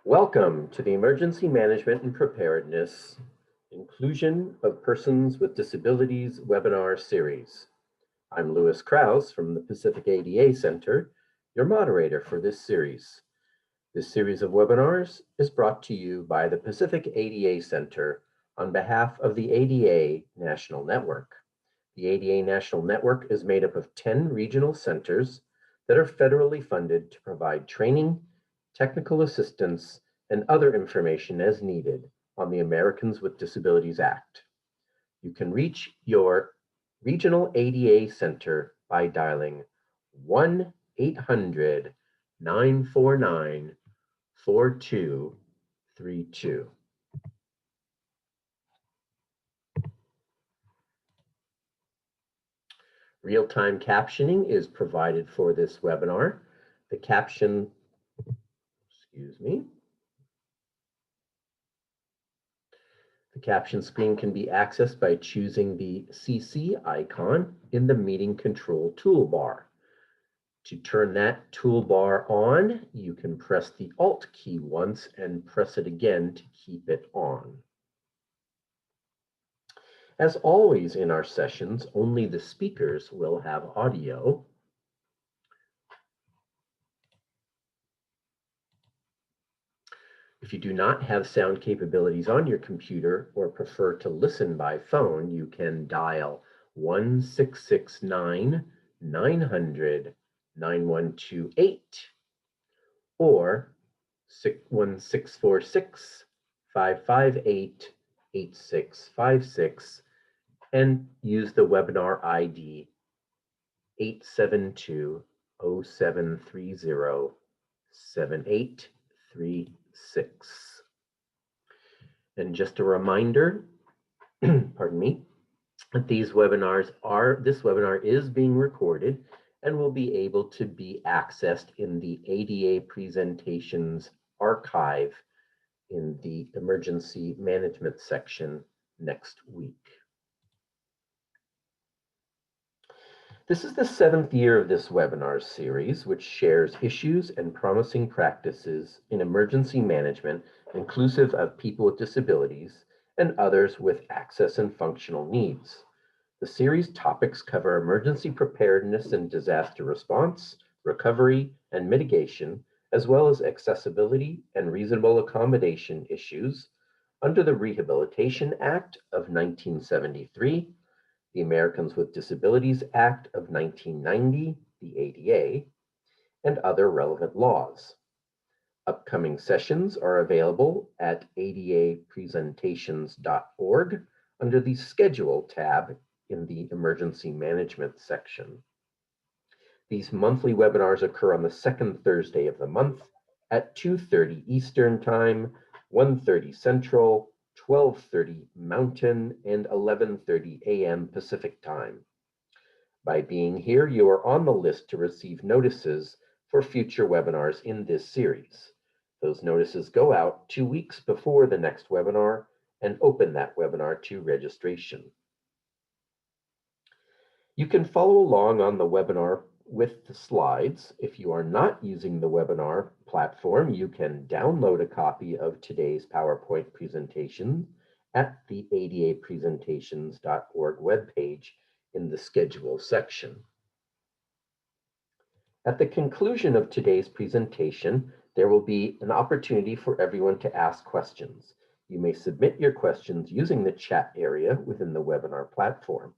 Welcome to the Emergency Management and Preparedness Inclusion of Persons with Disabilities webinar series. I'm Louis Krause from the Pacific ADA Center, your moderator for this series. This series of webinars is brought to you by the Pacific ADA Center on behalf of the ADA National Network. The ADA National Network is made up of 10 regional centers that are federally funded to provide training, technical assistance, and other information as needed on the Americans with Disabilities Act. You can reach your regional ADA center by dialing 1-800-949-4232. Real-time captioning is provided for this webinar. The caption screen can be accessed by choosing the CC icon in the meeting control toolbar. To turn that toolbar on, you can press the Alt key once and press it again to keep it on. As always in our sessions, only the speakers will have audio. If you do not have sound capabilities on your computer or prefer to listen by phone, you can dial 1-669-900-9128 or 1-646-558-8656 and use the webinar ID 872-0730-7836. And just a reminder, pardon me, that this webinar is being recorded and will be able to be accessed in the ADA presentations archive in the emergency management section next week. This is the 7th year of this webinar series, which shares issues and promising practices in emergency management, inclusive of people with disabilities and others with access and functional needs. The series topics cover emergency preparedness and disaster response, recovery, and mitigation, as well as accessibility and reasonable accommodation issues under the Rehabilitation Act of 1973, the Americans with Disabilities Act of 1990, the ADA, and other relevant laws. Upcoming sessions are available at adapresentations.org under the Schedule tab in the Emergency Management section. These monthly webinars occur on the second Thursday of the month at 2:30 Eastern Time, 1:30 Central, 12:30 Mountain, and 11:30 a.m. Pacific Time. By being here, you are on the list to receive notices for future webinars in this series. Those notices go out 2 weeks before the next webinar and open that webinar to registration. You can follow along on the webinar with the slides. If you are not using the webinar platform, you can download a copy of today's PowerPoint presentation at the adapresentations.org webpage in the Schedule section. At the conclusion of today's presentation, there will be an opportunity for everyone to ask questions. You may submit your questions using the chat area within the webinar platform.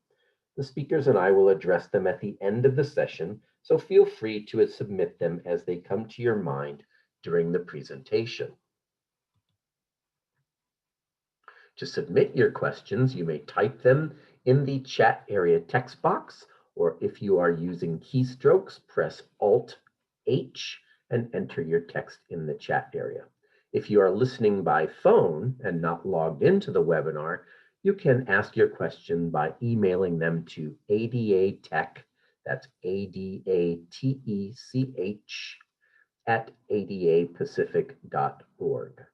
The speakers and I will address them at the end of the session, so feel free to submit them as they come to your mind during the presentation. To submit your questions, you may type them in the chat area text box, or if you are using keystrokes, press Alt-H and enter your text in the chat area. If you are listening by phone and not logged into the webinar, you can ask your question by emailing them to ADATech, that's ADATECH, at adapacific.org.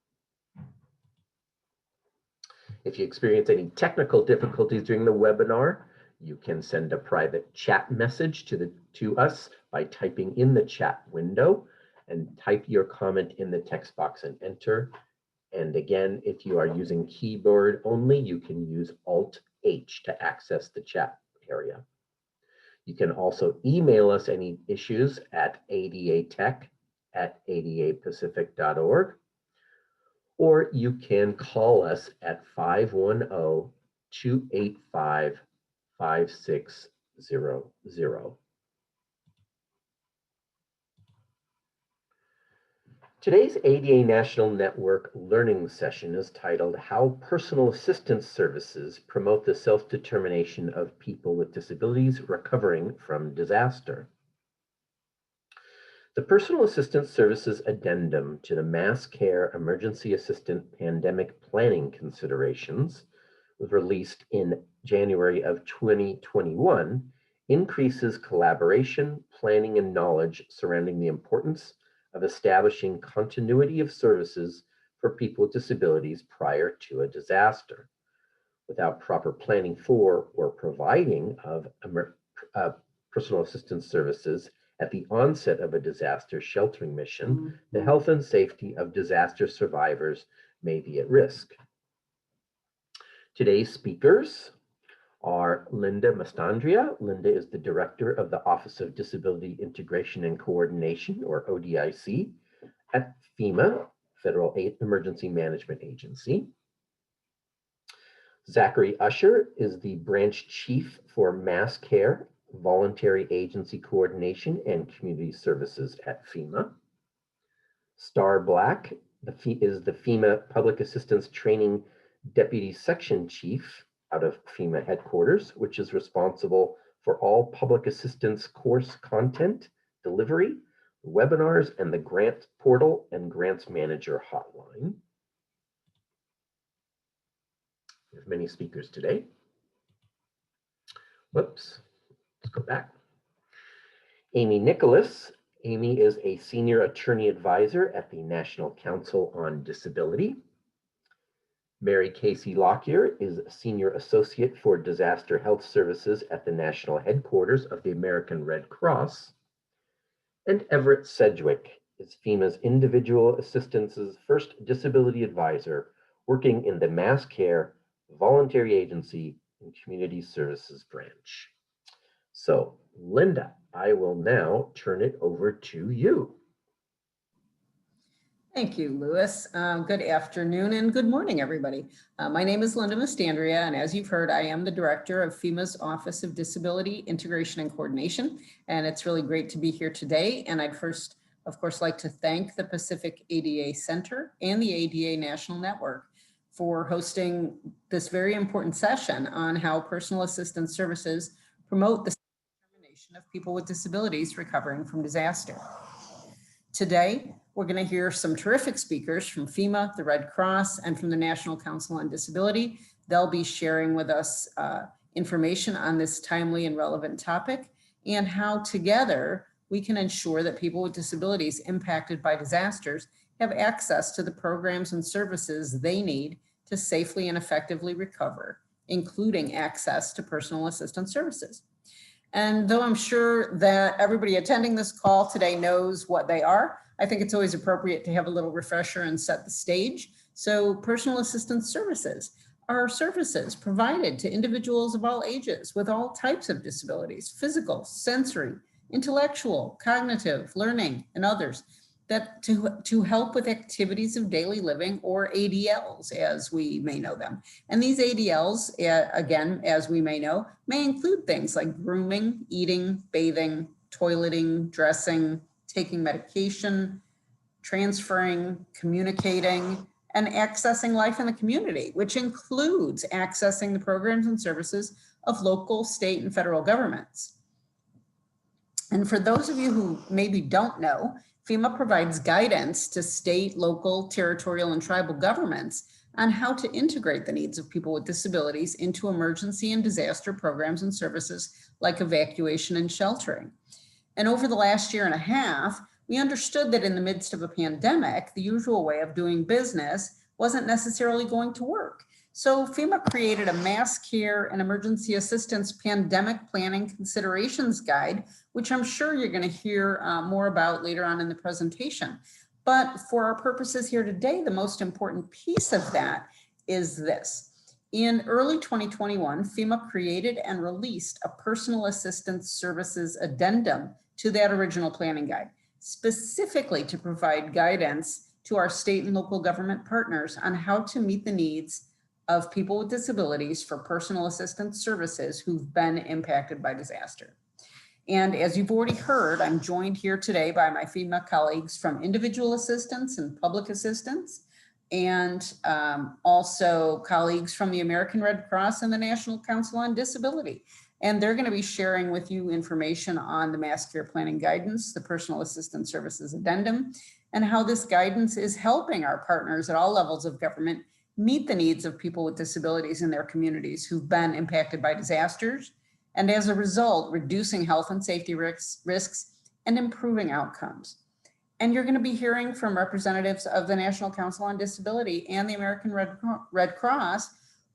If you experience any technical difficulties during the webinar, you can send a private chat message to us by typing in the chat window, and type your comment in the text box and enter. And again, if you are using keyboard only, you can use Alt-H to access the chat area. You can also email us any issues at adatech@adapacific.org, or you can call us at 510-285-5600. Today's ADA National Network learning session is titled How Personal Assistance Services Promote the Self-Determination of People with Disabilities Recovering from Disaster. The Personal Assistance Services Addendum to the Mass Care Emergency Assistant Pandemic Planning Considerations was released in January of 2021, increases collaboration, planning, and knowledge surrounding the importance of establishing continuity of services for people with disabilities prior to a disaster. Without proper planning for or providing of personal assistance services at the onset of a disaster sheltering mission, the health and safety of disaster survivors may be at risk. Today's speakers are Linda Mastandrea. Linda is the Director of the Office of Disability Integration and Coordination, or ODIC, at FEMA, Federal Emergency Management Agency. Zachary Usher is the Branch Chief for Mass Care, Voluntary Agency Coordination, and Community Services at FEMA. Star Black is the FEMA Public Assistance Training Deputy Section Chief out of FEMA headquarters, which is responsible for all public assistance course content, delivery, webinars, and the grant portal and grants manager hotline. We have many speakers today. Whoops, let's go back. Amy Nicholas. Amy is a Senior Attorney Advisor at the National Council on Disability. Mary Casey Lockyer is Senior Associate for Disaster Health Services at the National Headquarters of the American Red Cross. And Everett Sedgwick is FEMA's Individual Assistance's first disability advisor, working in the Mass Care, Voluntary Agency, and Community Services branch. So, Linda, I will now turn it over to you. Thank you, Louis. Good afternoon and good morning, everybody. My name is Linda Mastandrea, and as you've heard, I am the Director of FEMA's Office of Disability Integration and Coordination, and it's really great to be here today. And I'd first, of course, like to thank the Pacific ADA Center and the ADA National Network for hosting this very important session on how personal assistance services promote the determination of people with disabilities recovering from disaster. Today, we're going to hear some terrific speakers from FEMA, the Red Cross, and from the National Council on Disability. They'll be sharing with us information on this timely and relevant topic and how together we can ensure that people with disabilities impacted by disasters have access to the programs and services they need to safely and effectively recover, including access to personal assistance services. And though I'm sure that everybody attending this call today knows what they are, I think it's always appropriate to have a little refresher and set the stage. So personal assistance services are services provided to individuals of all ages with all types of disabilities, physical, sensory, intellectual, cognitive, learning, and others, that to help with activities of daily living, or ADLs as we may know them. And these ADLs, again, as we may know, may include things like grooming, eating, bathing, toileting, dressing, taking medication, transferring, communicating, and accessing life in the community, which includes accessing the programs and services of local, state, and federal governments. And for those of you who maybe don't know, FEMA provides guidance to state, local, territorial, and tribal governments on how to integrate the needs of people with disabilities into emergency and disaster programs and services like evacuation and sheltering. And over the last year and a half, we understood that in the midst of a pandemic, the usual way of doing business wasn't necessarily going to work. So FEMA created a mass care and emergency assistance pandemic planning considerations guide, which I'm sure you're going to hear more about later on in the presentation. But for our purposes here today, the most important piece of that is this. In early 2021, FEMA created and released a Personal Assistance Services Addendum to that original planning guide, specifically to provide guidance to our state and local government partners on how to meet the needs of people with disabilities for personal assistance services who've been impacted by disaster. And as you've already heard, I'm joined here today by my FEMA colleagues from individual assistance and public assistance, and also colleagues from the American Red Cross and the National Council on Disability. And they're going to be sharing with you information on the Mass Care Planning Guidance, the Personal Assistance Services Addendum, and how this guidance is helping our partners at all levels of government meet the needs of people with disabilities in their communities who've been impacted by disasters, and as a result, reducing health and safety risks and improving outcomes. And you're going to be hearing from representatives of the National Council on Disability and the American Red Cross,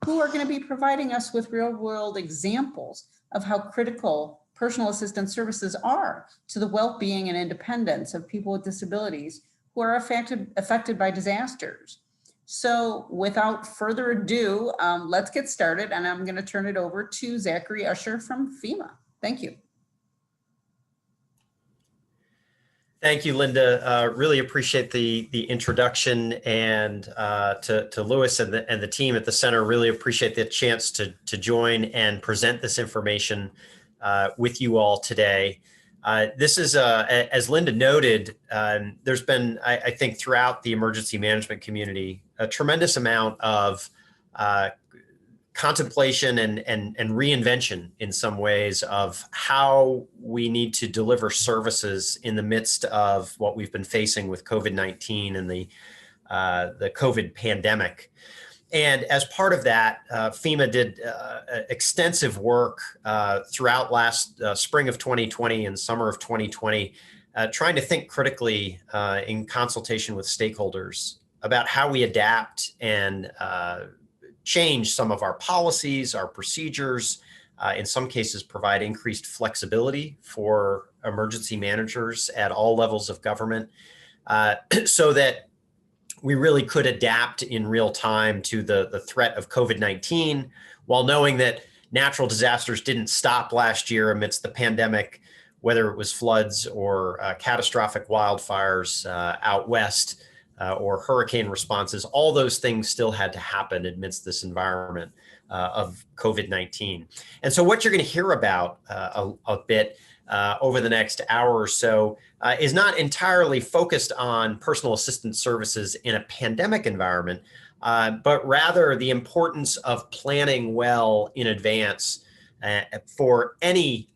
who are going to be providing us with real-world examples of how critical personal assistance services are to the well-being and independence of people with disabilities who are affected by disasters. So without further ado, let's get started, and I'm going to turn it over to Zachary Usher from FEMA. Thank you. Thank you, Linda. Really appreciate the introduction, and to Louis and the team at the center. Really appreciate the chance to join and present this information with you all today. This is, as Linda noted, there's been, I think, throughout the emergency management community, a tremendous amount of contemplation and reinvention in some ways of how we need to deliver services in the midst of what we've been facing with COVID-19 and the COVID pandemic. And as part of that, FEMA did extensive work throughout last spring of 2020 and summer of 2020, trying to think critically in consultation with stakeholders about how we adapt and change some of our policies, our procedures, in some cases provide increased flexibility for emergency managers at all levels of government, so that we really could adapt in real time to the threat of COVID-19, while knowing that natural disasters didn't stop last year amidst the pandemic, whether it was floods or catastrophic wildfires out west or hurricane responses. All those things still had to happen amidst this environment of COVID-19. And so what you're going to hear about a bit over the next hour or so is not entirely focused on personal assistance services in a pandemic environment, but rather the importance of planning well in advance for any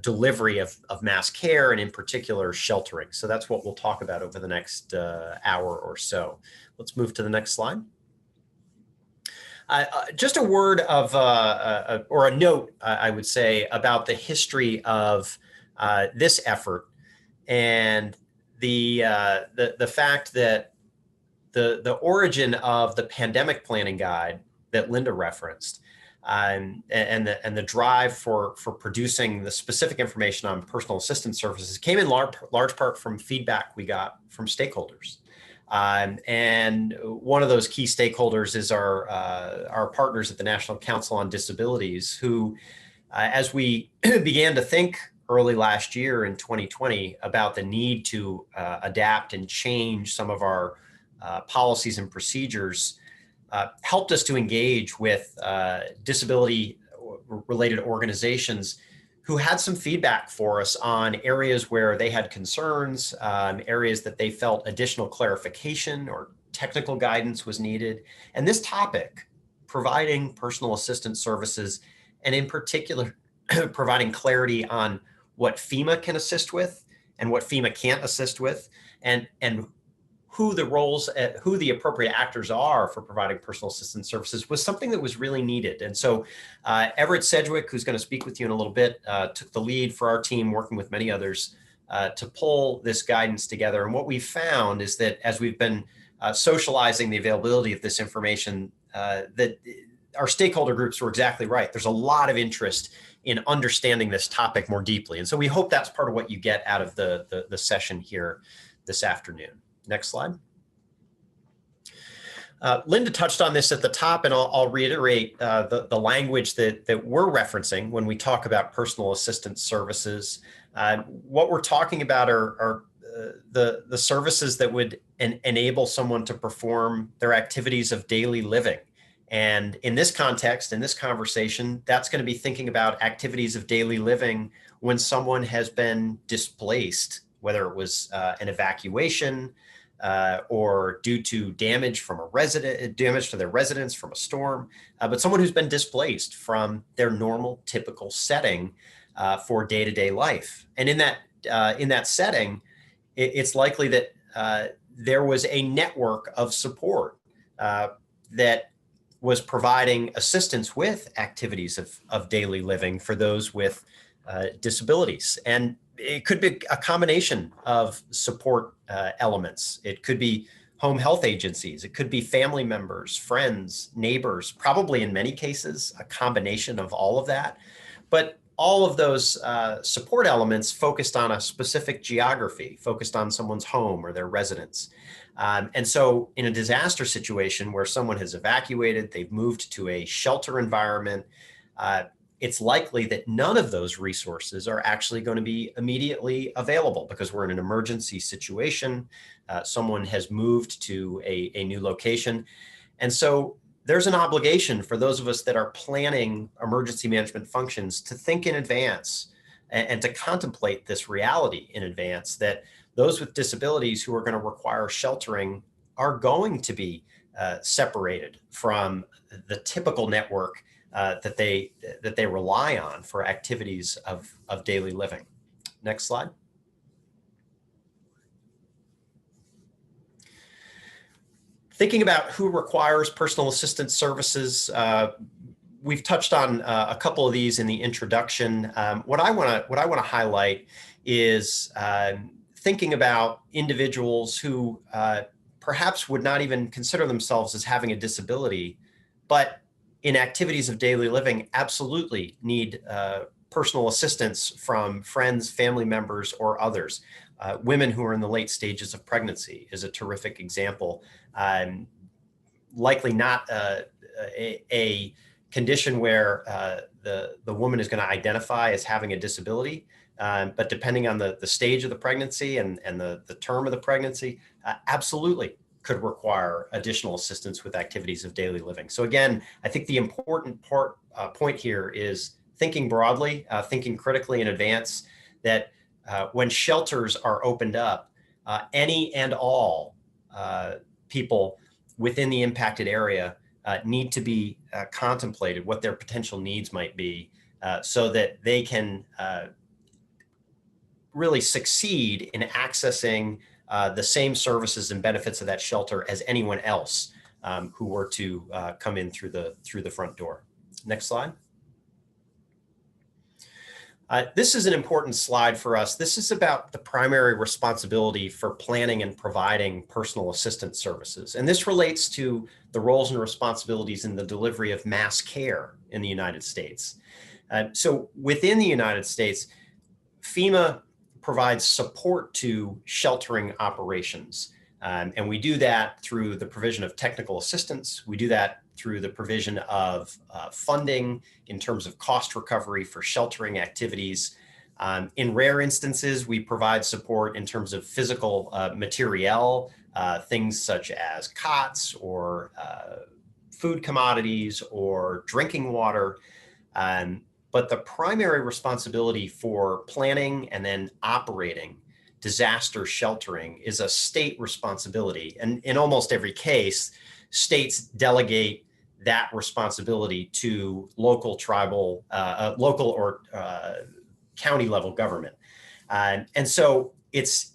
delivery of mass care, and in particular sheltering. So that's what we'll talk about over the next hour or so. Let's move to the next slide. Just a word of, or a note, I would say, about the history of this effort, and the fact that the origin of the pandemic planning guide that Linda referenced, and the drive for producing the specific information on personal assistance services came in large part from feedback we got from stakeholders. And one of those key stakeholders is our partners at the National Council on Disabilities, who, as we began to think early last year in 2020 about the need to adapt and change some of our policies and procedures, helped us to engage with disability-related organizations who had some feedback for us on areas where they had concerns, areas that they felt additional clarification or technical guidance was needed. And this topic, providing personal assistance services, and in particular, providing clarity on what FEMA can assist with and what FEMA can't assist with, and who the appropriate actors are for providing personal assistance services, was something that was really needed. And so Everett Sedgwick, who's going to speak with you in a little bit, took the lead for our team, working with many others, to pull this guidance together. And what we found is that as we've been socializing the availability of this information, that our stakeholder groups were exactly right. There's a lot of interest in understanding this topic more deeply. And so we hope that's part of what you get out of the session here this afternoon. Next slide. Linda touched on this at the top, and I'll reiterate the language that we're referencing when we talk about personal assistance services. What we're talking about are the services that would enable someone to perform their activities of daily living. And in this context, in this conversation, that's going to be thinking about activities of daily living when someone has been displaced, whether it was an evacuation, or due to damage to their residence from a storm, but someone who's been displaced from their normal, typical setting for day-to-day life. And in that setting, it's likely that there was a network of support that was providing assistance with activities of daily living for those with disabilities. And it could be a combination of support elements. It could be home health agencies. It could be family members, friends, neighbors, probably in many cases, a combination of all of that. But all of those support elements focused on a specific geography, focused on someone's home or their residence. And so in a disaster situation where someone has evacuated, they've moved to a shelter environment, it's likely that none of those resources are actually going to be immediately available because we're in an emergency situation. Someone has moved to a new location. And so there's an obligation for those of us that are planning emergency management functions to think in advance and to contemplate this reality in advance, that those with disabilities who are going to require sheltering are going to be separated from the typical network that they rely on for activities of daily living. Next slide. Thinking about who requires personal assistance services, we've touched on a couple of these in the introduction. What I want to highlight is thinking about individuals who perhaps would not even consider themselves as having a disability, but in activities of daily living absolutely need personal assistance from friends, family members, or others. Women who are in the late stages of pregnancy is a terrific example. Likely not a condition where the woman is going to identify as having a disability, but depending on the stage of the pregnancy and the term of the pregnancy, absolutely could require additional assistance with activities of daily living. So again, I think the important point here is thinking broadly, thinking critically in advance, that when shelters are opened up, any and all people within the impacted area need to be contemplated what their potential needs might be so that they can really succeed in accessing the same services and benefits of that shelter as anyone else who were to come in through the front door. Next slide. This is an important slide for us. This is about the primary responsibility for planning and providing personal assistance services. And this relates to the roles and responsibilities in the delivery of mass care in the United States. So within the United States, FEMA provides support to sheltering operations. And we do that through the provision of technical assistance. We do that through the provision of funding in terms of cost recovery for sheltering activities. In rare instances, we provide support in terms of physical materiel, things such as cots or food commodities or drinking water. But the primary responsibility for planning and then operating disaster sheltering is a state responsibility. And in almost every case, states delegate that responsibility to local, tribal, local or county level government. And so it's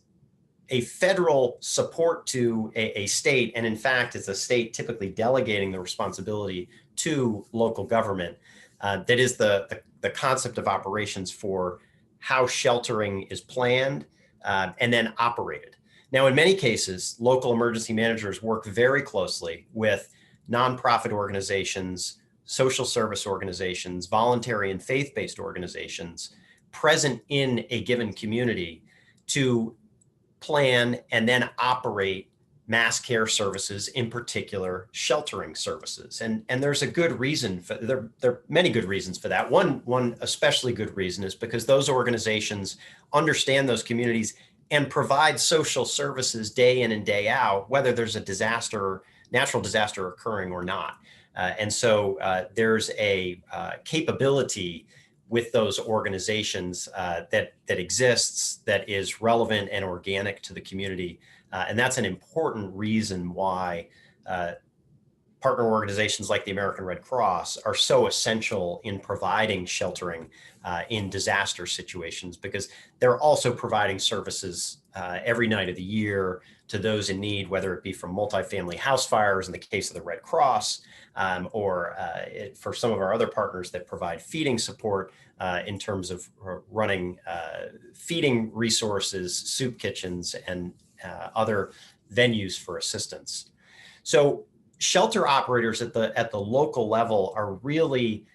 a federal support to a state. And in fact, it's a state typically delegating the responsibility to local government. That is the concept of operations for how sheltering is planned and then operated. Now, in many cases, local emergency managers work very closely with nonprofit organizations, social service organizations, voluntary and faith-based organizations present in a given community to plan and then operate mass care services, in particular sheltering services. And there's a good reason for there are many good reasons for that. One especially good reason is because those organizations understand those communities and provide social services day in and day out, whether there's a disaster, natural disaster occurring or not. And so there's a capability with those organizations that exists, that is relevant and organic to the community. And that's an important reason why partner organizations like the American Red Cross are so essential in providing sheltering in disaster situations, because they're also providing services every night of the year to those in need, whether it be from multifamily house fires in the case of the Red Cross, or for some of our other partners that provide feeding support in terms of running feeding resources, soup kitchens, and other venues for assistance. So shelter operators at the local level are really,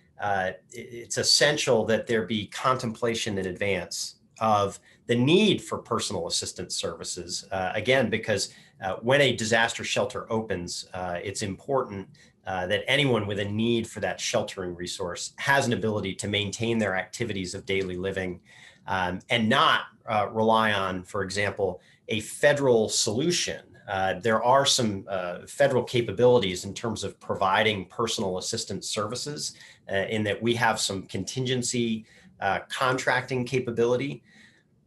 it's essential that there be contemplation in advance of the need for personal assistance services. Again, because when a disaster shelter opens, it's important that anyone with a need for that sheltering resource has an ability to maintain their activities of daily living and not rely on, for example, a federal solution. There are some federal capabilities in terms of providing personal assistance services in that we have some contingency contracting capability,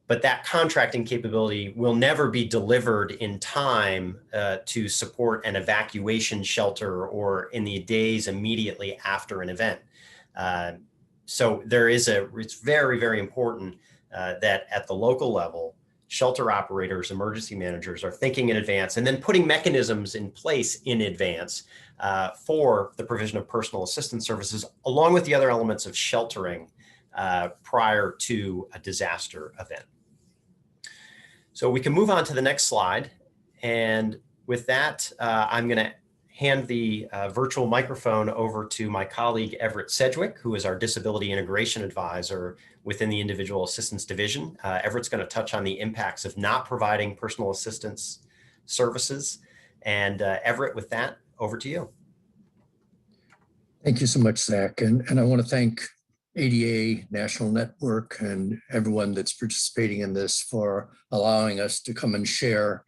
but that contracting capability will never be delivered in time to support an evacuation shelter or in the days immediately after an event. So it's very, very important that at the local level, shelter operators, emergency managers are thinking in advance and then putting mechanisms in place in advance for the provision of personal assistance services, along with the other elements of sheltering prior to a disaster event. So we can move on to the next slide. And with that, I'm going to hand the virtual microphone over to my colleague, Everett Sedgwick, who is our Disability Integration Advisor within the Individual Assistance Division. Everett's going to touch on the impacts of not providing personal assistance services. And Everett, with that, over to you. Thank you so much, Zach. And I want to thank ADA National Network and everyone that's participating in this for allowing us to come and share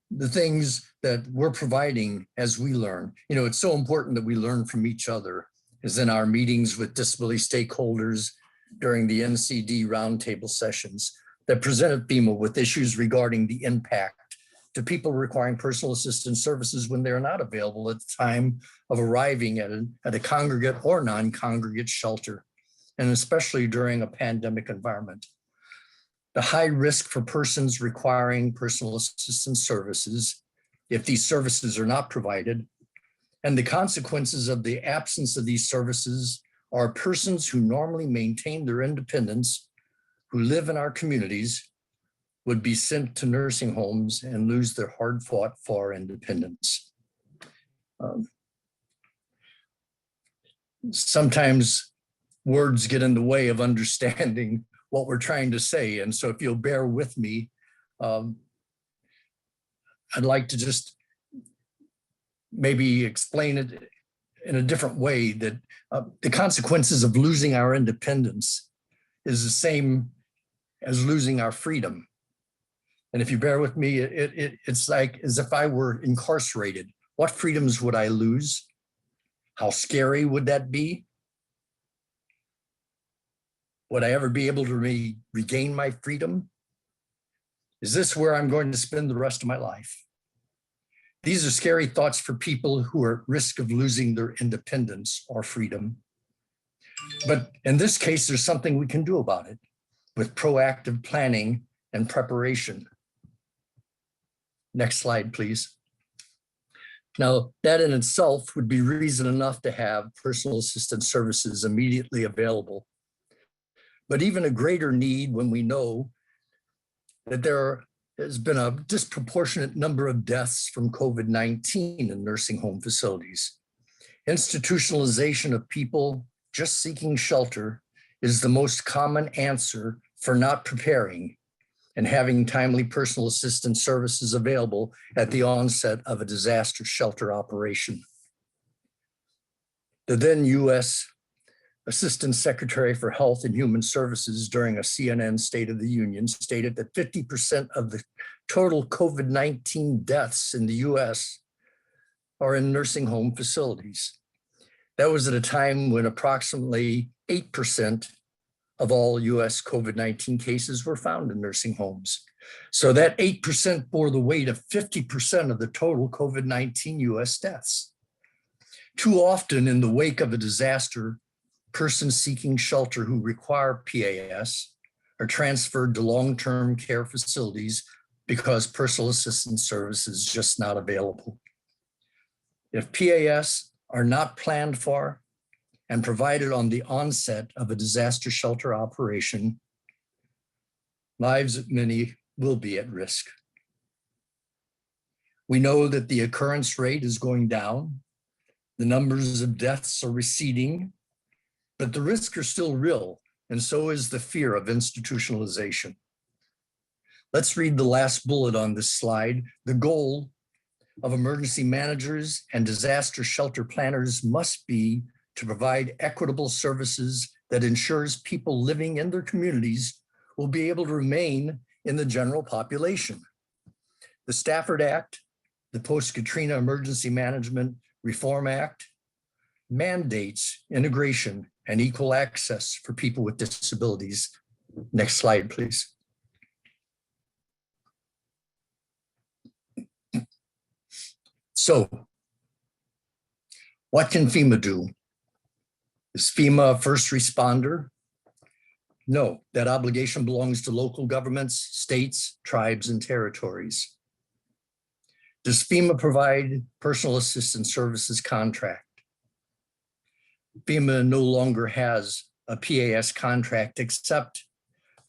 the things that we're providing as we learn. You know, it's so important that we learn from each other, as in our meetings with disability stakeholders during the NCD roundtable sessions that presented FEMA with issues regarding the impact to people requiring personal assistance services when they're not available at the time of arriving at a congregate or non-congregate shelter, and especially during a pandemic environment. The high risk for persons requiring personal assistance services, if these services are not provided, and the consequences of the absence of these services are persons who normally maintain their independence, who live in our communities, would be sent to nursing homes and lose their hard-fought for independence. Sometimes words get in the way of understanding what we're trying to say. And so if you'll bear with me, I'd like to just maybe explain it in a different way, that the consequences of losing our independence is the same as losing our freedom. And if you bear with me, it's like as if I were incarcerated. What freedoms would I lose? How scary would that be? Would I ever be able to regain my freedom? Is this where I'm going to spend the rest of my life? These are scary thoughts for people who are at risk of losing their independence or freedom. But in this case, there's something we can do about it with proactive planning and preparation. Next slide, please. Now, that in itself would be reason enough to have personal assistance services immediately available. But even a greater need when we know that there has been a disproportionate number of deaths from COVID-19 in nursing home facilities. Institutionalization of people just seeking shelter is the most common answer for not preparing and having timely personal assistance services available at the onset of a disaster shelter operation. The then U.S. Assistant Secretary for Health and Human Services during a CNN State of the Union stated that 50% of the total COVID-19 deaths in the US are in nursing home facilities. That was at a time when approximately 8% of all US COVID-19 cases were found in nursing homes. So that 8% bore the weight of 50% of the total COVID-19 US deaths. Too often in the wake of a disaster, persons seeking shelter who require PAS are transferred to long-term care facilities because personal assistance service is just not available. If PAS are not planned for and provided on the onset of a disaster shelter operation, lives of many will be at risk. We know that the occurrence rate is going down. The numbers of deaths are receding, but the risks are still real, and so is the fear of institutionalization. Let's read the last bullet on this slide. The goal of emergency managers and disaster shelter planners must be to provide equitable services that ensures people living in their communities will be able to remain in the general population. The Stafford Act, the Post-Katrina Emergency Management Reform Act, mandates integration and equal access for people with disabilities. Next slide, please. So, what can FEMA do? Is FEMA a first responder? No, that obligation belongs to local governments, states, tribes, and territories. Does FEMA provide personal assistance services contract? FEMA no longer has a PAS contract except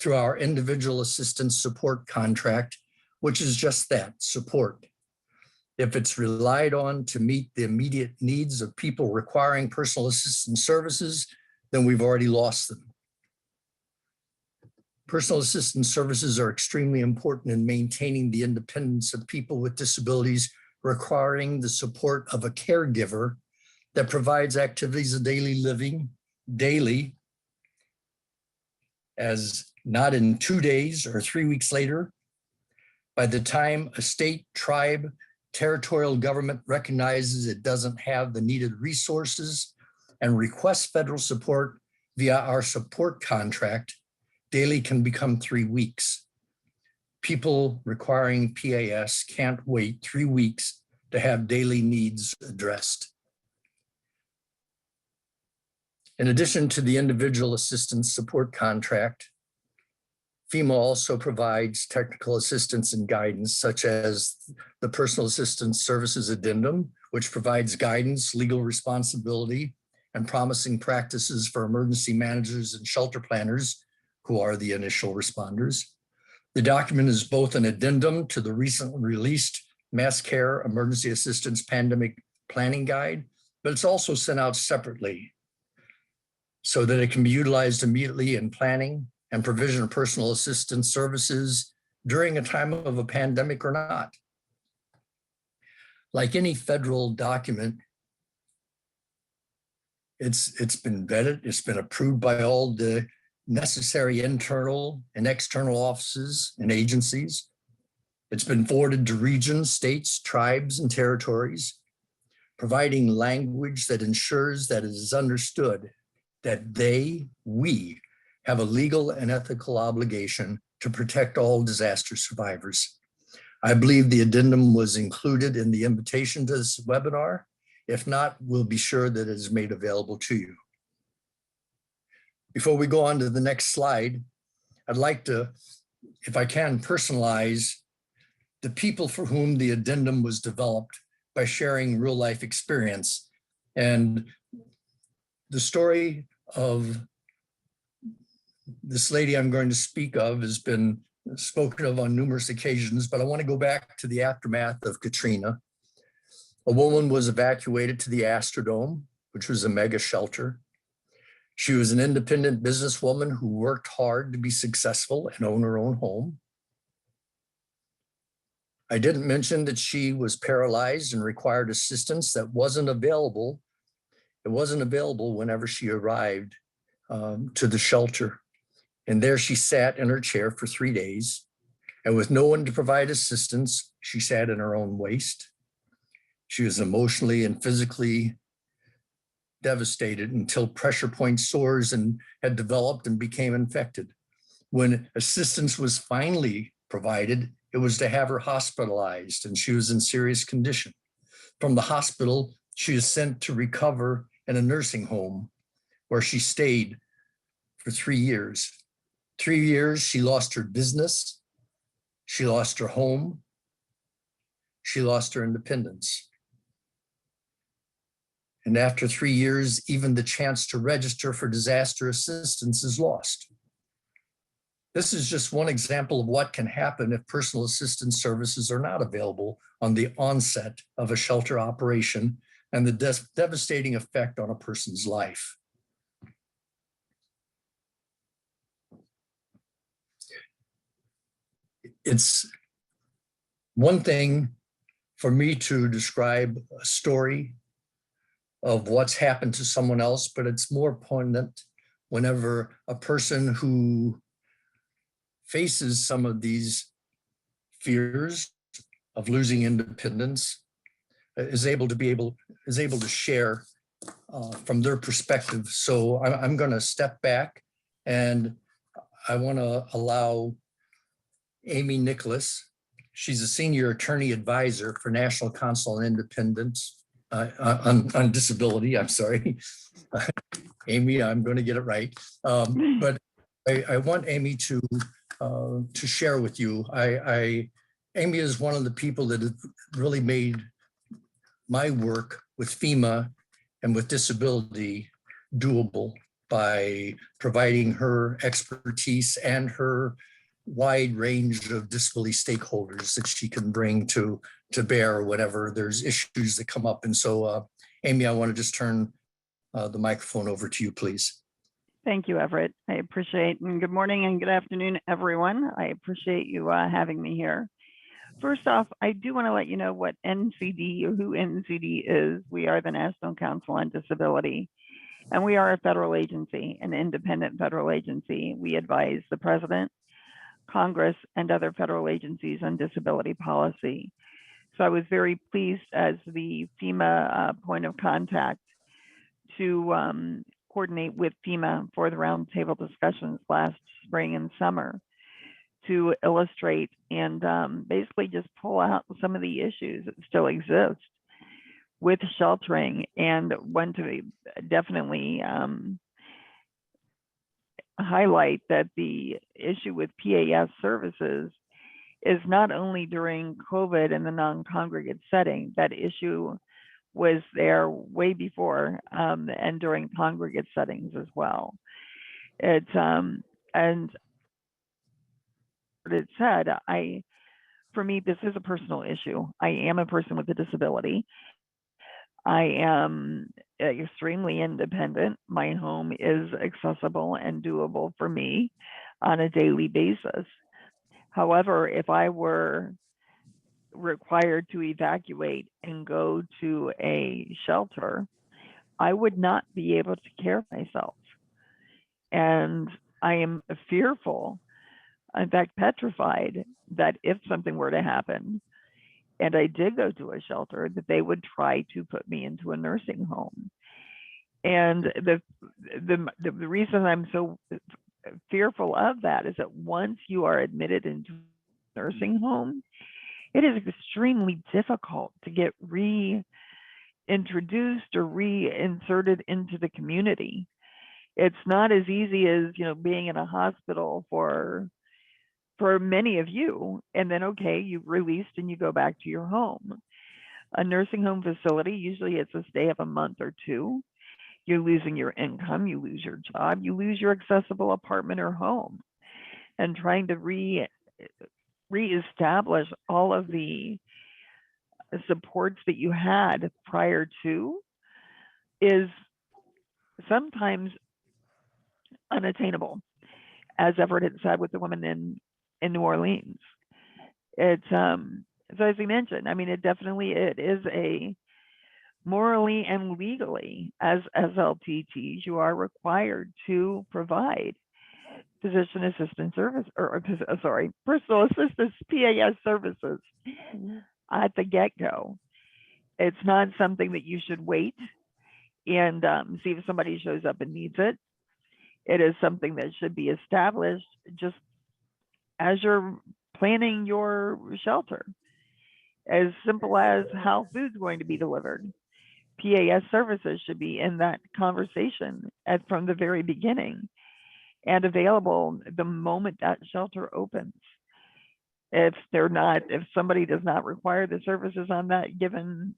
through our individual assistance support contract, which is just that, support. If it's relied on to meet the immediate needs of people requiring personal assistance services, then we've already lost them. Personal assistance services are extremely important in maintaining the independence of people with disabilities requiring the support of a caregiver that provides activities of daily living, daily, as not in 2 days or 3 weeks later. By the time a state, tribe, territorial government recognizes it doesn't have the needed resources and requests federal support via our support contract, daily can become 3 weeks. People requiring PAS can't wait 3 weeks to have daily needs addressed. In addition to the individual assistance support contract, FEMA also provides technical assistance and guidance, such as the Personal Assistance Services Addendum, which provides guidance, legal responsibility, and promising practices for emergency managers and shelter planners, who are the initial responders. The document is both an addendum to the recently released Mass Care Emergency Assistance Pandemic Planning Guide, but it's also sent out separately so that it can be utilized immediately in planning and provision of personal assistance services during a time of a pandemic or not. Like any federal document, it's been vetted, it's been approved by all the necessary internal and external offices and agencies. It's been forwarded to regions, states, tribes, and territories, providing language that ensures that it is understood that we have a legal and ethical obligation to protect all disaster survivors. I believe the addendum was included in the invitation to this webinar. If not, we'll be sure that it is made available to you. Before we go on to the next slide, I'd like to, if I can, personalize the people for whom the addendum was developed by sharing real life experience. And the story of this lady I'm going to speak of has been spoken of on numerous occasions, but I want to go back to the aftermath of Katrina. A woman was evacuated to the Astrodome, which was a mega shelter. She was an independent businesswoman who worked hard to be successful and own her own home. I didn't mention that she was paralyzed and required assistance that wasn't available. It wasn't available whenever she arrived to the shelter. And there she sat in her chair for 3 days. And with no one to provide assistance, she sat in her own waste. She was emotionally and physically devastated until pressure point sores and had developed and became infected. When assistance was finally provided, it was to have her hospitalized, and she was in serious condition. From the hospital, she was sent to recover in a nursing home where she stayed for 3 years. 3 years, she lost her business, she lost her home, she lost her independence. And after 3 years, even the chance to register for disaster assistance is lost. This is just one example of what can happen if personal assistance services are not available on the onset of a shelter operation and the devastating effect on a person's life. It's one thing for me to describe a story of what's happened to someone else, but it's more poignant whenever a person who faces some of these fears of losing independence is able to share from their perspective. So I'm going to step back, and I want to allow Amy Nicholas. She's a senior attorney advisor for National Council on Independence on Disability. I'm sorry, Amy. I'm going to get it right, but I want Amy to share with you. Amy is one of the people that have really made my work with FEMA and with disability doable by providing her expertise and her wide range of disability stakeholders that she can bring to bear whenever there's issues that come up. And so, Amy, I want to just turn the microphone over to you, please. Thank you, Everett. I appreciate, and good morning and good afternoon, everyone. I appreciate you having me here. First off, I do want to let you know what NCD, or who NCD is. We are the National Council on Disability, and we are a federal agency, an independent federal agency. We advise the President, Congress, and other federal agencies on disability policy. So I was very pleased as the FEMA point of contact to coordinate with FEMA for the roundtable discussions last spring and summer to illustrate and basically just pull out some of the issues that still exist with sheltering, and want to definitely highlight that the issue with PAS services is not only during COVID and the non-congregate setting. That issue was there way before and during congregate settings as well. It's and it said, for me, this is a personal issue. I am a person with a disability. I am extremely independent. My home is accessible and doable for me on a daily basis. However, if I were required to evacuate and go to a shelter, I would not be able to care for myself. And I am fearful, in fact, petrified, that if something were to happen and I did go to a shelter, that they would try to put me into a nursing home. And the reason I'm so fearful of that is that once you are admitted into a nursing home, it is extremely difficult to get reintroduced or reinserted into the community. It's not as easy as, you know, being in a hospital for many of you, and then, okay, you've released and you go back to your home. A nursing home facility, usually it's a stay of a month or two. You're losing your income, you lose your job, you lose your accessible apartment or home. And trying to reestablish all of the supports that you had prior to is sometimes unattainable, as Everett had said with the woman in New Orleans. It's so as we mentioned, I mean, it is a morally and legally, as SLTTs, you are required to provide physician assistance service, personal assistance PAS services at the get-go. It's not something that you should wait and see if somebody shows up and needs it. It is something that should be established just as you're planning your shelter. As simple as how food's going to be delivered. PAS services should be in that conversation from the very beginning and available the moment that shelter opens. If somebody does not require the services on that given,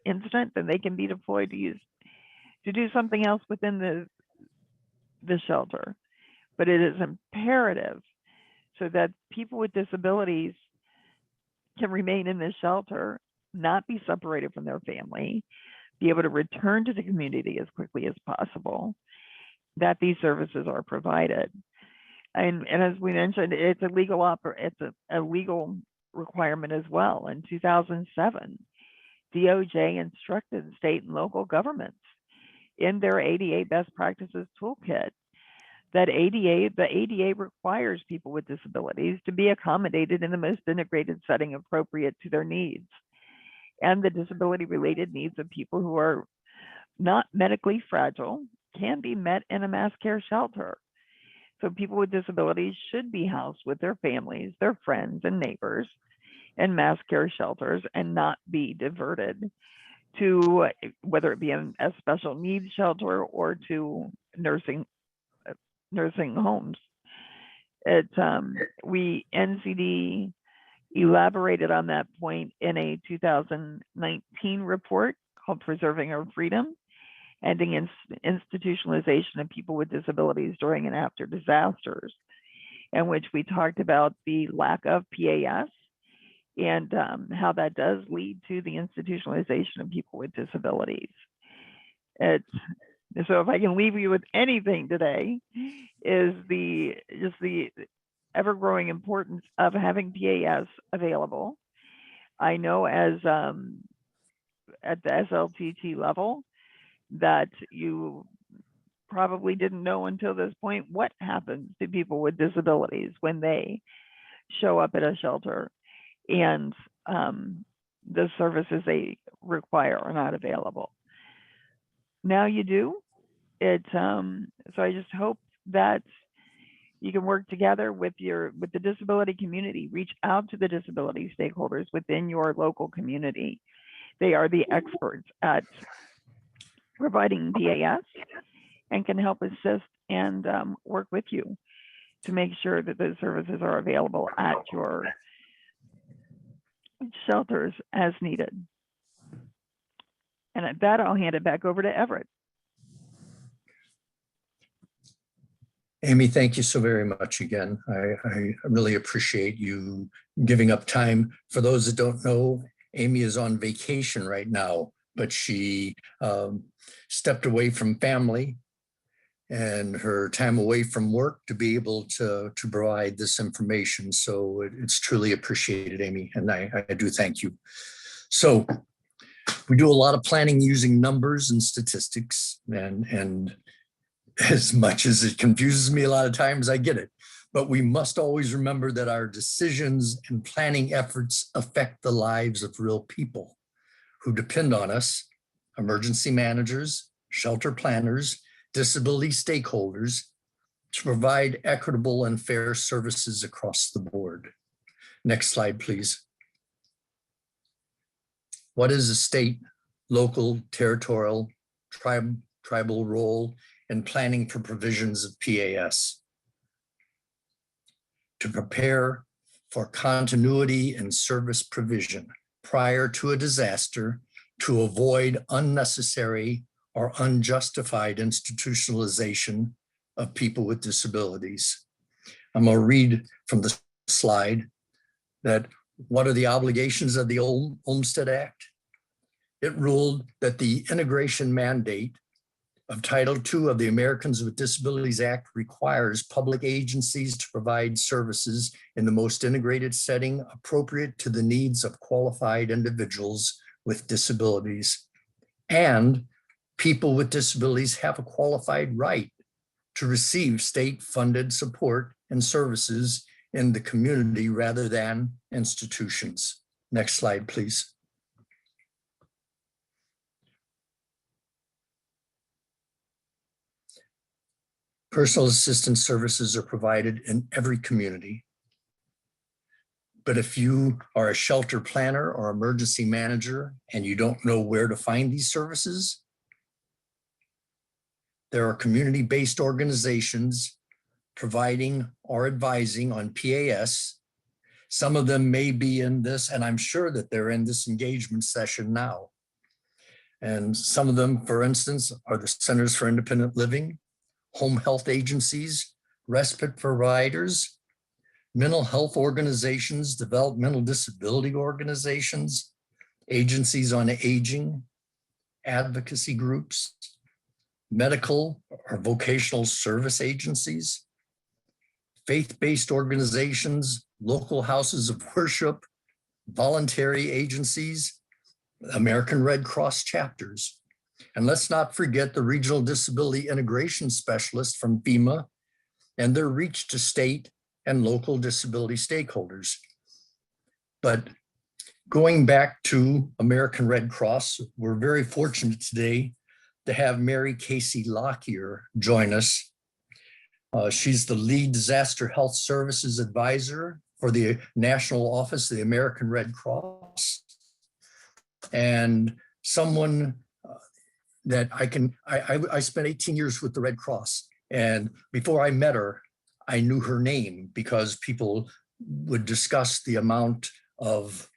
instant, then they can be deployed to do something else within the shelter. But it is imperative so that people with disabilities can remain in this shelter, not be separated from their family, be able to return to the community as quickly as possible, that these services are provided. And as we mentioned, it's a legal requirement as well. In 2007, DOJ instructed state and local governments in their ADA best practices toolkit that the ADA requires people with disabilities to be accommodated in the most integrated setting appropriate to their needs and the disability-related needs of people who are not medically fragile can be met in a mass care shelter. So people with disabilities should be housed with their families, their friends and neighbors in mass care shelters and not be diverted to whether it be a special needs shelter or to nursing homes. NCD elaborated on that point in a 2019 report called Preserving Our Freedom, Ending Institutionalization of People with Disabilities During and After Disasters, in which we talked about the lack of PAS and how that does lead to the institutionalization of people with disabilities. So if I can leave you with anything today, is the ever-growing importance of having PAS available. I know as at the SLTT level that you probably didn't know until this point what happens to people with disabilities when they show up at a shelter and the services they require are not available. Now you do. So I just hope that you can work together with the disability community, reach out to the disability stakeholders within your local community. They are the experts at providing PAS and can help assist and work with you to make sure that those services are available at your shelters as needed. And at that, I'll hand it back over to Everett. Amy, thank you so very much again. I really appreciate you giving up time. For those that don't know, Amy is on vacation right now, but she stepped away from family and her time away from work to be able to provide this information. So it's truly appreciated, Amy, and I do thank you. So we do a lot of planning using numbers and statistics, and as much as it confuses me a lot of times, I get it. But we must always remember that our decisions and planning efforts affect the lives of real people who depend on us, emergency managers, shelter planners, disability stakeholders, to provide equitable and fair services across the board. Next slide, please. What is a state, local, territorial, tribal role in planning for provisions of PAS? To prepare for continuity and service provision prior to a disaster to avoid unnecessary or unjustified institutionalization of people with disabilities. I'm going to read from the slide that What are the obligations of the old Olmstead Act? It ruled that the integration mandate of Title II of the Americans with Disabilities Act requires public agencies to provide services in the most integrated setting appropriate to the needs of qualified individuals with disabilities. And people with disabilities have a qualified right to receive state-funded support and services in the community rather than institutions. Next slide, please. Personal assistance services are provided in every community. But if you are a shelter planner or emergency manager and you don't know where to find these services, there are community-based organizations providing or advising on PAS. Some of them may be in this, and I'm sure that they're in this engagement session now. And some of them, for instance, are the Centers for Independent Living, home health agencies, respite providers, mental health organizations, developmental disability organizations, agencies on aging, advocacy groups, medical or vocational service agencies, faith-based organizations, local houses of worship, voluntary agencies, American Red Cross chapters. And let's not forget the regional disability integration specialists from FEMA and their reach to state and local disability stakeholders. But going back to American Red Cross, we're very fortunate today to have Mary Casey Lockyer join us. She's the lead disaster health services advisor for the National Office of the American Red Cross, and someone that I spent 18 years with the Red Cross, and before I met her, I knew her name because people would discuss the amount of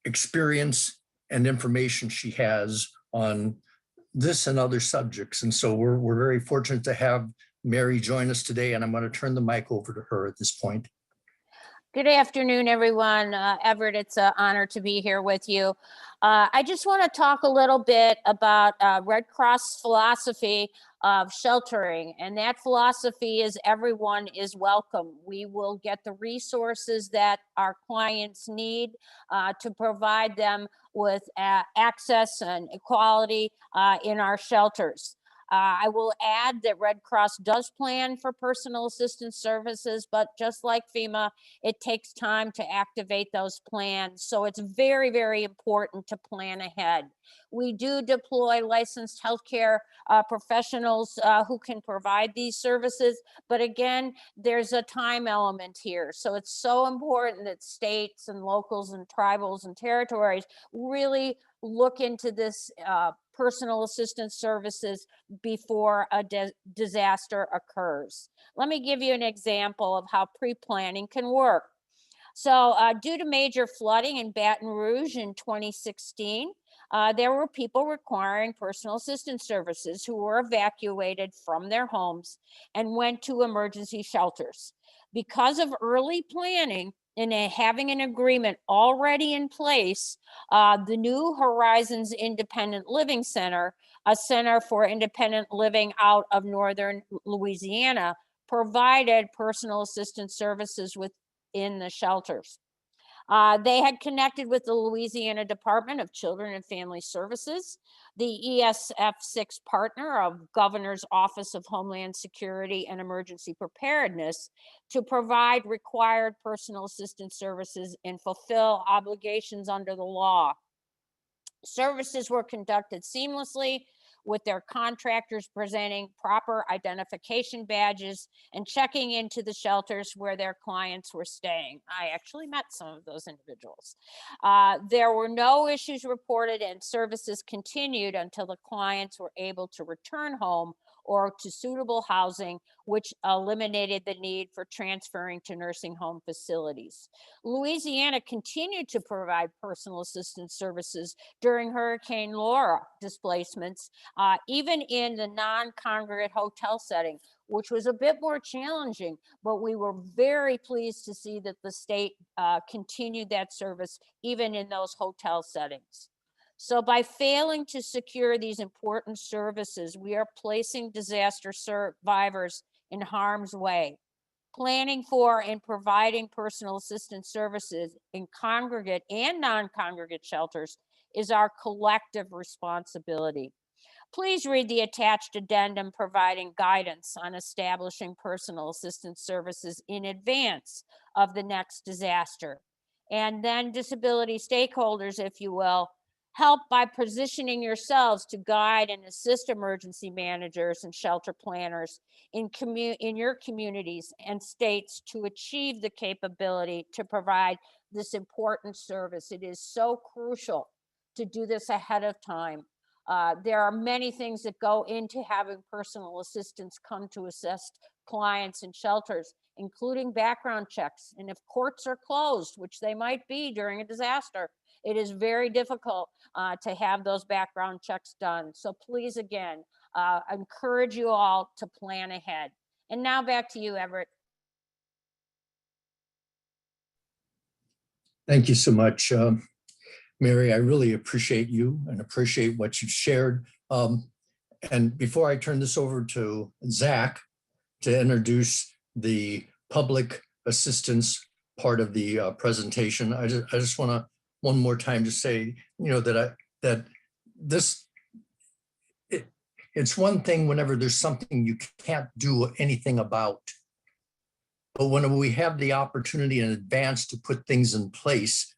experience and information she has on this and other subjects. And so we're very fortunate to have Mary join us today, and I'm going to turn the mic over to her at this point. Good afternoon, everyone. Everett, it's an honor to be here with you. I just want to talk a little bit about Red Cross philosophy of sheltering. And that philosophy is everyone is welcome. We will get the resources that our clients need to provide them with access and equality in our shelters. I will add that Red Cross does plan for personal assistance services, but just like FEMA, it takes time to activate those plans. So it's very, very important to plan ahead. We do deploy licensed healthcare professionals who can provide these services. But again, there's a time element here. So it's so important that states and locals and tribals and territories really look into this personal assistance services before a disaster occurs. Let me give you an example of how pre-planning can work. So due to major flooding in Baton Rouge in 2016, there were people requiring personal assistance services who were evacuated from their homes and went to emergency shelters. Because of early planning and having an agreement already in place, the New Horizons Independent Living Center, a center for independent living out of northern Louisiana, provided personal assistance services within the shelters. They had connected with the Louisiana Department of Children and Family Services, the ESF6 partner of Governor's Office of Homeland Security and Emergency Preparedness, to provide required personal assistance services and fulfill obligations under the law. Services were conducted seamlessly, with their contractors presenting proper identification badges and checking into the shelters where their clients were staying. I actually met some of those individuals. There were no issues reported, and services continued until the clients were able to return home or to suitable housing, which eliminated the need for transferring to nursing home facilities. Louisiana continued to provide personal assistance services during Hurricane Laura displacements, even in the non-congregate hotel setting, which was a bit more challenging, but we were very pleased to see that the state continued that service even in those hotel settings. So by failing to secure these important services, we are placing disaster survivors in harm's way. Planning for and providing personal assistance services in congregate and non-congregate shelters is our collective responsibility. Please read the attached addendum providing guidance on establishing personal assistance services in advance of the next disaster. And then disability stakeholders, if you will, help by positioning yourselves to guide and assist emergency managers and shelter planners in your communities and states to achieve the capability to provide this important service. It is so crucial to do this ahead of time. There are many things that go into having personal assistants come to assist clients in shelters, including background checks. And if courts are closed, which they might be during a disaster, it is very difficult to have those background checks done. So please, again, I encourage you all to plan ahead. And now back to you, Everett. Thank you so much, Mary. I really appreciate you and appreciate what you've shared. And before I turn this over to Zach to introduce the public assistance part of the presentation, I just want to one more time to say, it's one thing whenever there's something you can't do anything about. But when we have the opportunity in advance to put things in place,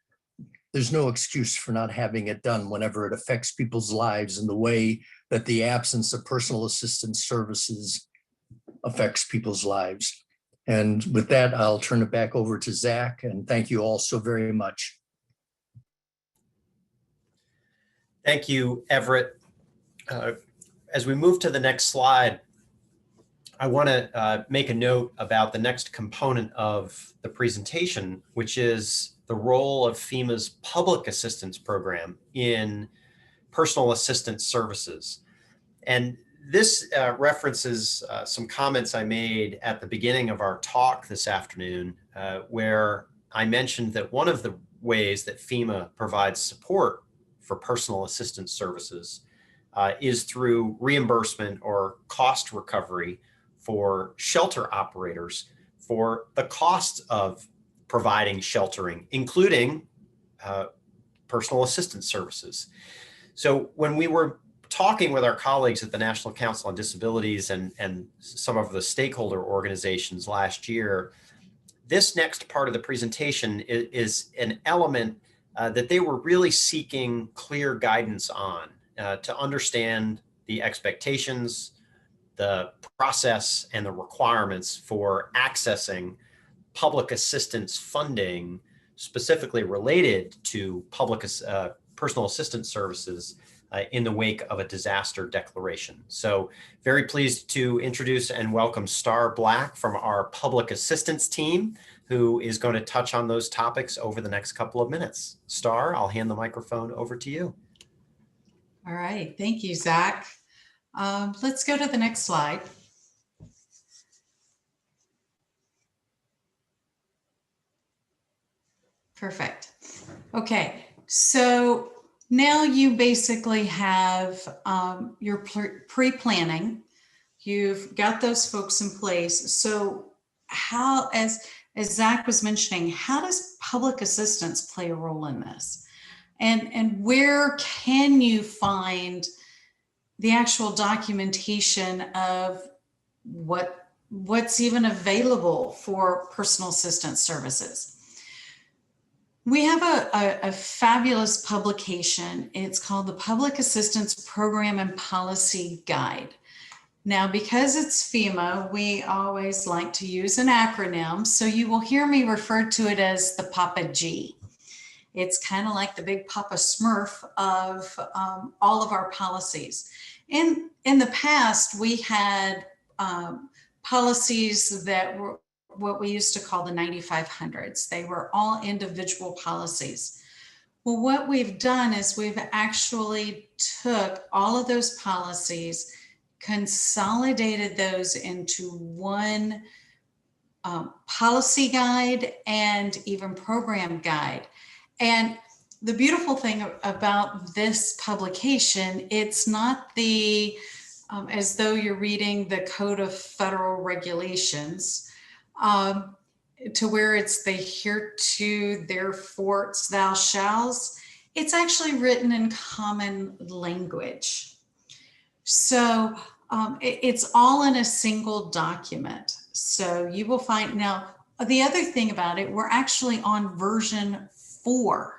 there's no excuse for not having it done whenever it affects people's lives in the way that the absence of personal assistance services affects people's lives. And with that, I'll turn it back over to Zach, and thank you all so very much. Thank you, Everett. As we move to the next slide, I want to make a note about the next component of the presentation, which is the role of FEMA's public assistance program in personal assistance services. And this references some comments I made at the beginning of our talk this afternoon, where I mentioned that one of the ways that FEMA provides support for personal assistance services is through reimbursement or cost recovery for shelter operators for the cost of providing sheltering, including personal assistance services. So when we were talking with our colleagues at the National Council on Disabilities and some of the stakeholder organizations last year, this next part of the presentation is an element that they were really seeking clear guidance on to understand the expectations, the process, and the requirements for accessing public assistance funding specifically related to public personal assistance services in the wake of a disaster declaration. So very pleased to introduce and welcome Star Black from our public assistance team, who is going to touch on those topics over the next couple of minutes. Star, I'll hand the microphone over to you. All right, thank you, Zach. Let's go to the next slide. Perfect. Okay, so now you basically have your pre-planning. You've got those folks in place. So how, as Zach was mentioning, how does public assistance play a role in this? And where can you find the actual documentation of what's even available for personal assistance services? We have a fabulous publication. It's called the Public Assistance Program and Policy Guide. Now, because it's FEMA, we always like to use an acronym. So you will hear me refer to it as the Papa G. It's kind of like the big Papa Smurf of all of our policies. In the past, we had policies that were what we used to call the 9500s. They were all individual policies. Well, what we've done is we've actually took all of those policies, consolidated those into one policy guide and even program guide. And the beautiful thing about this publication, it's not the as though you're reading the Code of Federal Regulations to where it's the hereto, therefore, thou shalls. It's actually written in common language. So it's all in a single document. So you will find, now, the other thing about it, we're actually on version 4,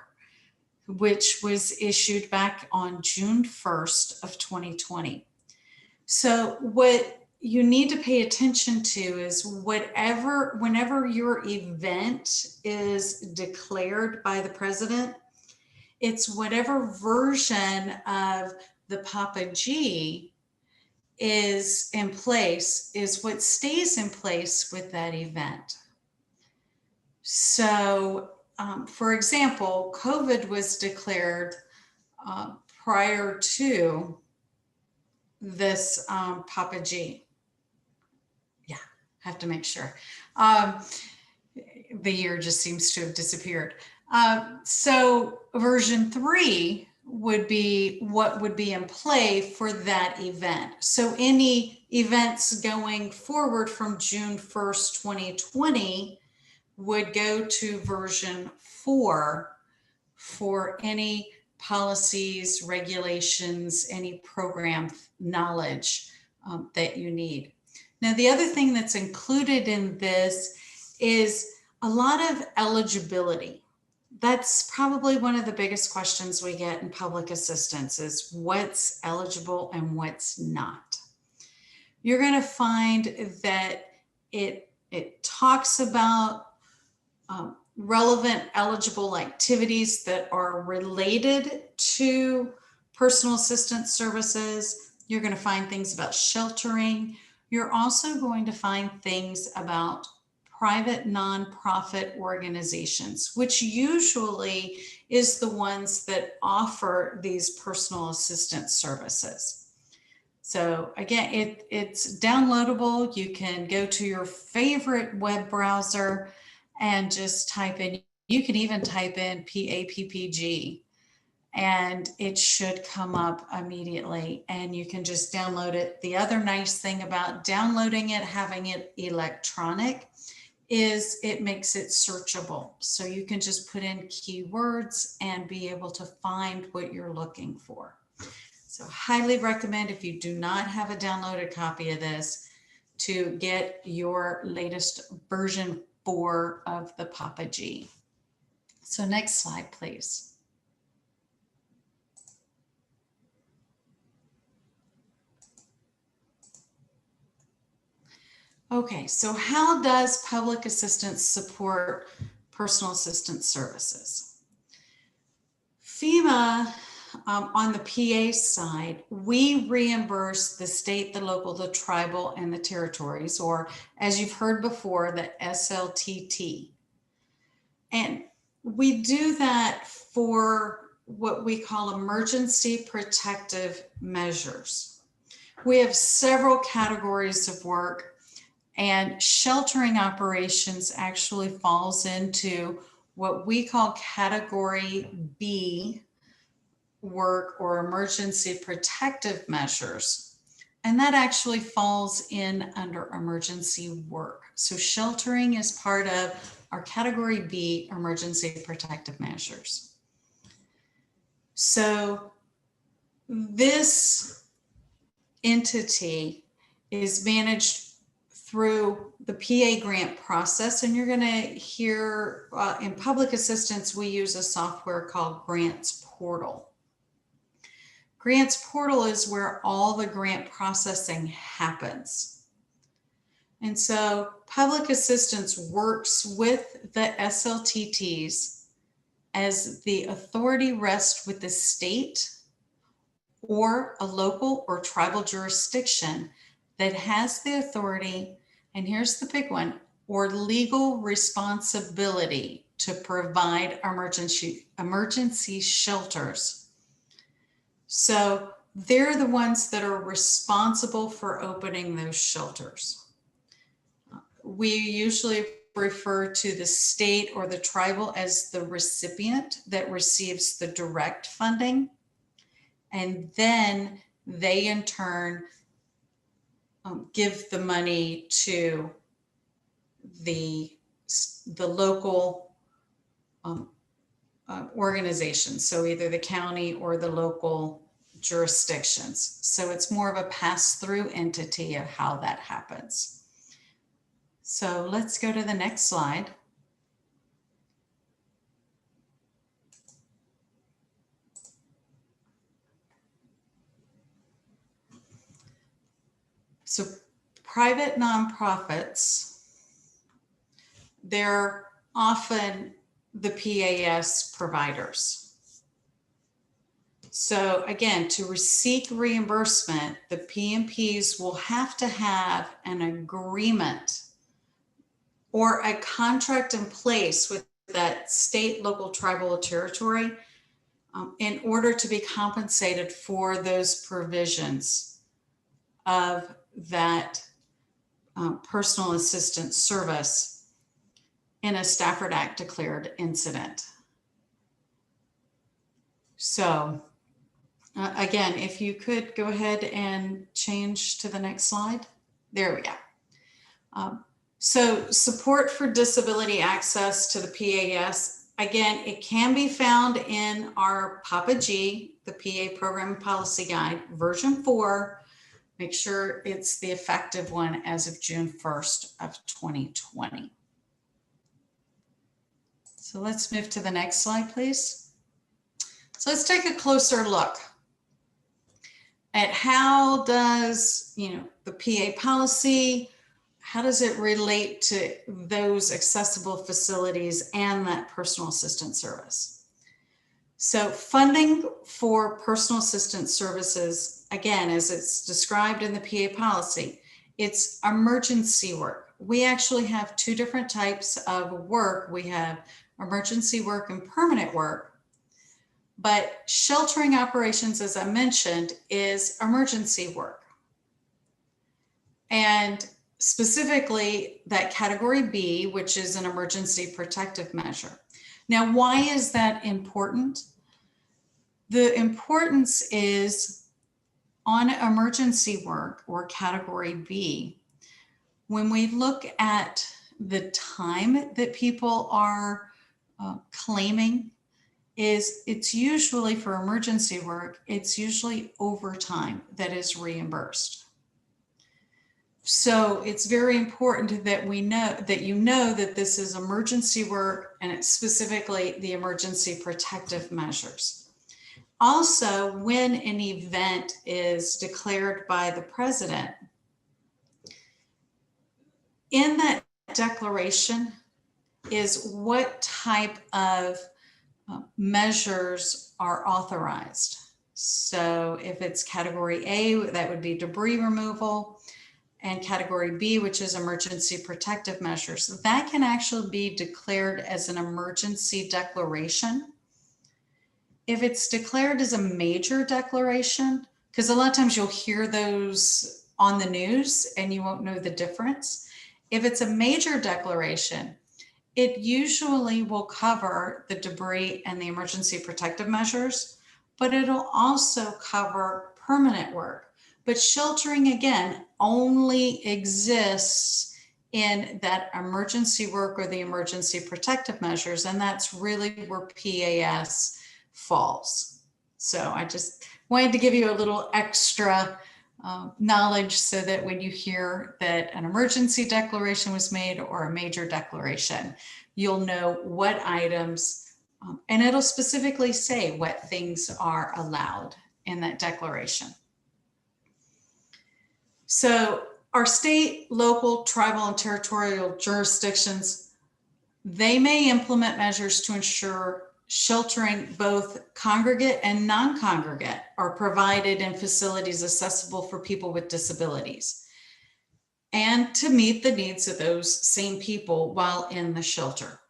which was issued back on June 1st of 2020. So what you need to pay attention to is whenever your event is declared by the president, it's whatever version of the Papa G is in place is what stays in place with that event. So, for example, COVID was declared prior to this Papa G. Yeah, have to make sure. The year just seems to have disappeared. So version 3 would be what would be in play for that event. So any events going forward from June 1st, 2020 would go to version 4 for any policies, regulations, any program knowledge that you need. Now, the other thing that's included in this is a lot of eligibility. That's probably one of the biggest questions we get in public assistance is what's eligible and what's not. You're going to find that it talks about relevant eligible activities that are related to personal assistance services. You're going to find things about sheltering. You're also going to find things about private nonprofit organizations, which usually is the ones that offer these personal assistance services. So again, it's downloadable. You can go to your favorite web browser and just type in, you can even type in PAPPG and it should come up immediately and you can just download it. The other nice thing about downloading it, having it electronic, is it makes it searchable. So you can just put in keywords and be able to find what you're looking for. So highly recommend, if you do not have a downloaded copy of this, to get your latest version 4 of the Papa G. So next slide, please. Okay, so how does public assistance support personal assistance services? FEMA, on the PA side, we reimburse the state, the local, the tribal, and the territories, or as you've heard before, the SLTT. And we do that for what we call emergency protective measures. We have several categories of work, and sheltering operations actually falls into what we call category B work, or emergency protective measures. And that actually falls in under emergency work. So sheltering is part of our category B emergency protective measures. So this entity is managed through the PA grant process, and you're going to hear in public assistance, we use a software called Grants Portal. Grants Portal is where all the grant processing happens. And so public assistance works with the SLTTs as the authority rests with the state or a local or tribal jurisdiction that has the authority, and here's the big one, or legal responsibility to provide emergency shelters. So they're the ones that are responsible for opening those shelters. We usually refer to the state or the tribal as the recipient that receives the direct funding. And then they in turn give the money to the local organizations. So either the county or the local jurisdictions. So it's more of a pass-through entity of how that happens. So let's go to the next slide. So private nonprofits, they're often the PAS providers. So again, to seek reimbursement, the PMPs will have to have an agreement or a contract in place with that state, local, tribal, or territory in order to be compensated for those provisions of that personal assistance service in a Stafford Act declared incident. So again, if you could go ahead and change to the next slide. There we go. So support for disability access to the PAS, again, it can be found in our PAPA G, the PA Program and Policy Guide, version 4. Make sure it's the effective one as of June 1st of 2020. So let's move to the next slide, please. So let's take a closer look at how does, the PA policy, how does it relate to those accessible facilities and that personal assistance service? So funding for personal assistance services, again, as it's described in the PA policy, it's emergency work. We actually have two different types of work. We have emergency work and permanent work. But sheltering operations, as I mentioned, is emergency work. And specifically that category B, which is an emergency protective measure. Now, why is that important? The importance is on emergency work or category B, when we look at the time that people are claiming, it's usually for emergency work, it's usually overtime that is reimbursed. So it's very important that we know that this is emergency work and it's specifically the emergency protective measures. Also, when an event is declared by the president, in that declaration is what type of measures are authorized. So if it's category A, that would be debris removal, and category B, which is emergency protective measures. That can actually be declared as an emergency declaration. If it's declared as a major declaration, because a lot of times you'll hear those on the news and you won't know the difference. If it's a major declaration, it usually will cover the debris and the emergency protective measures, but it'll also cover permanent work. But sheltering, again, only exists in that emergency work or the emergency protective measures, and that's really where PAS falls. So I just wanted to give you a little extra knowledge so that when you hear that an emergency declaration was made or a major declaration, you'll know what items, and it'll specifically say what things are allowed in that declaration. So our state, local, tribal, and territorial jurisdictions, they may implement measures to ensure sheltering, both congregate and non-congregate, are provided in facilities accessible for people with disabilities and to meet the needs of those same people while in the shelter.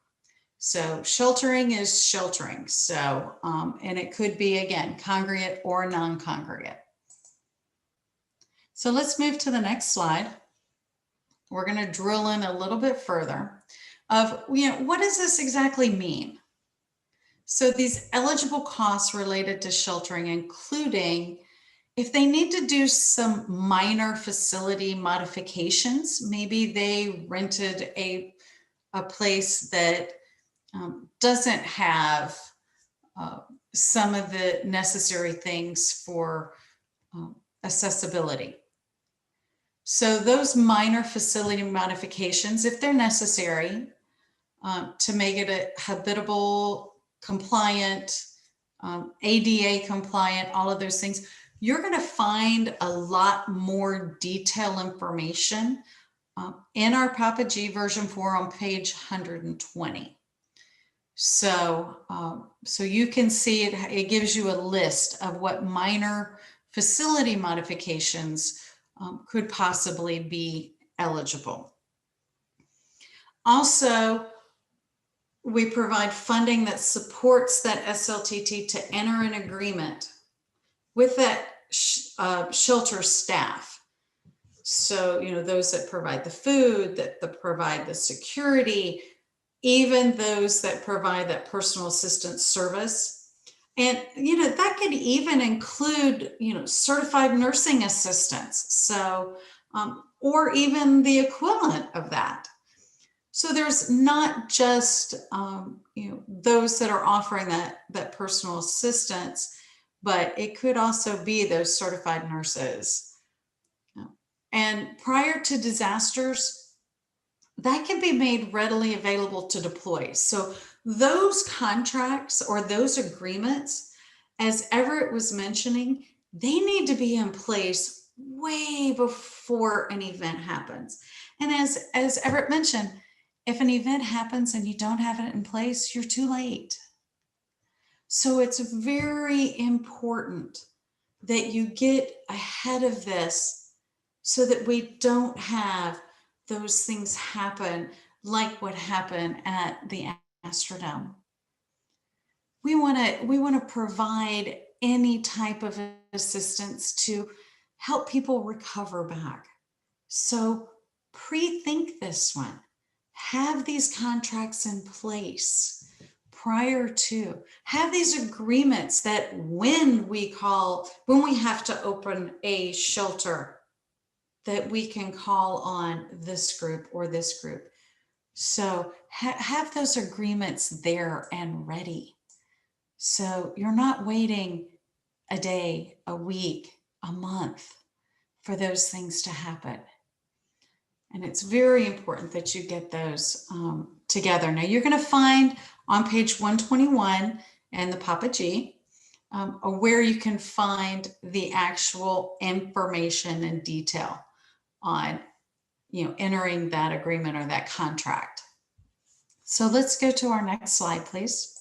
So sheltering is sheltering. So, and it could be, again, congregate or non-congregate. So let's move to the next slide. We're going to drill in a little bit further of, what does this exactly mean? So these eligible costs related to sheltering, including if they need to do some minor facility modifications, maybe they rented a place that doesn't have some of the necessary things for accessibility. So those minor facility modifications, if they're necessary to make it a habitable, compliant, ADA compliant, all of those things, you're going to find a lot more detailed information in our Papa G version 4 on page 120. So, so you can see it gives you a list of what minor facility modifications could possibly be eligible. Also, we provide funding that supports that SLTT to enter an agreement with that shelter staff. So, those that provide the food, that provide the security, even those that provide that personal assistance service. And, that could even include, certified nursing assistants. So, or even the equivalent of that. So there's not just, those that are offering that personal assistance, but it could also be those certified nurses. And prior to disasters, that can be made readily available to deploy. So those contracts or those agreements, as Everett was mentioning, they need to be in place way before an event happens. And as Everett mentioned, if an event happens and you don't have it in place, you're too late. So it's very important that you get ahead of this so that we don't have those things happen like what happened at the Mastandrea. We want to provide any type of assistance to help people recover back. So pre-think this one. Have these contracts in place prior to, have these agreements that when we have to open a shelter, that we can call on this group or this group. So have those agreements there and ready. So you're not waiting a day, a week, a month for those things to happen. And it's very important that you get those together. Now you're going to find on page 121 and the Papa G where you can find the actual information and detail on, entering that agreement or that contract. So let's go to our next slide, please.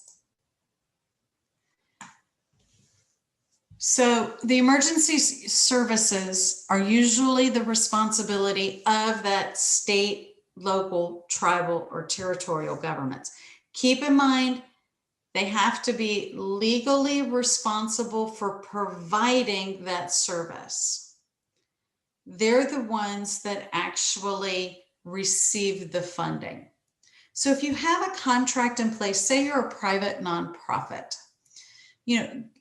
So the emergency services are usually the responsibility of that state, local, tribal, or territorial governments. Keep in mind, they have to be legally responsible for providing that service. They're the ones that actually receive the funding. So if you have a contract in place, say you're a private nonprofit,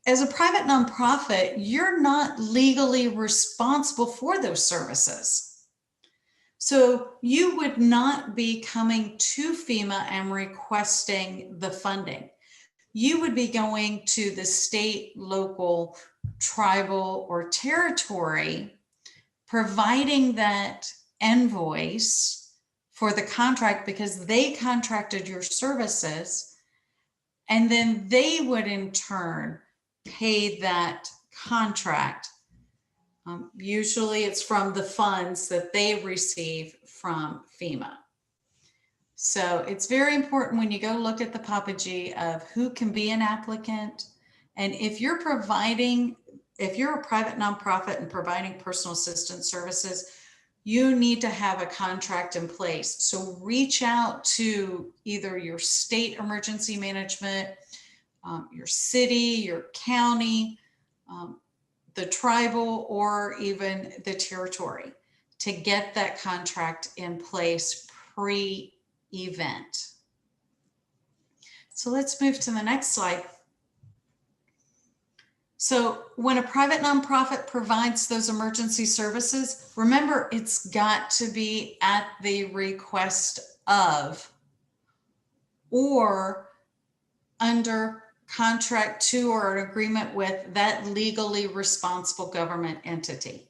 as a private nonprofit, you're not legally responsible for those services. So you would not be coming to FEMA and requesting the funding. You would be going to the state, local, tribal, or territory, providing that invoice for the contract because they contracted your services. And then they would in turn pay that contract. Usually it's from the funds that they receive from FEMA. So it's very important when you go look at the Papa G of who can be an applicant. And if you're a private nonprofit and providing personal assistance services, you need to have a contract in place. So reach out to either your state emergency management, your city, your county, the tribal or even the territory to get that contract in place pre-event. So let's move to the next slide. So when a private nonprofit provides those emergency services, remember, it's got to be at the request of or under contract to or an agreement with that legally responsible government entity.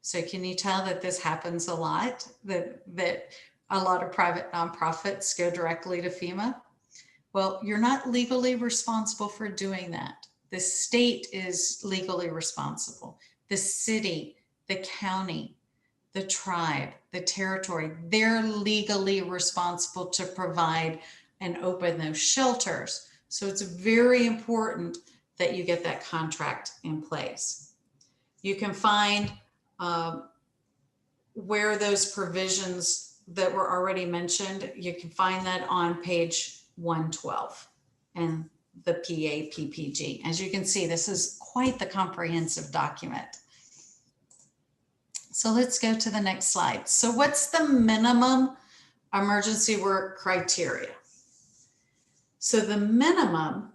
So can you tell that this happens a lot, that a lot of private nonprofits go directly to FEMA? Well, you're not legally responsible for doing that. The state is legally responsible. The city, the county, the tribe, the territory, they're legally responsible to provide and open those shelters. So it's very important that you get that contract in place. You can find where those provisions that were already mentioned, you can find that on page 112 and the PAPPG. As you can see, this is quite the comprehensive document. So let's go to the next slide. So what's the minimum emergency work criteria? So the minimum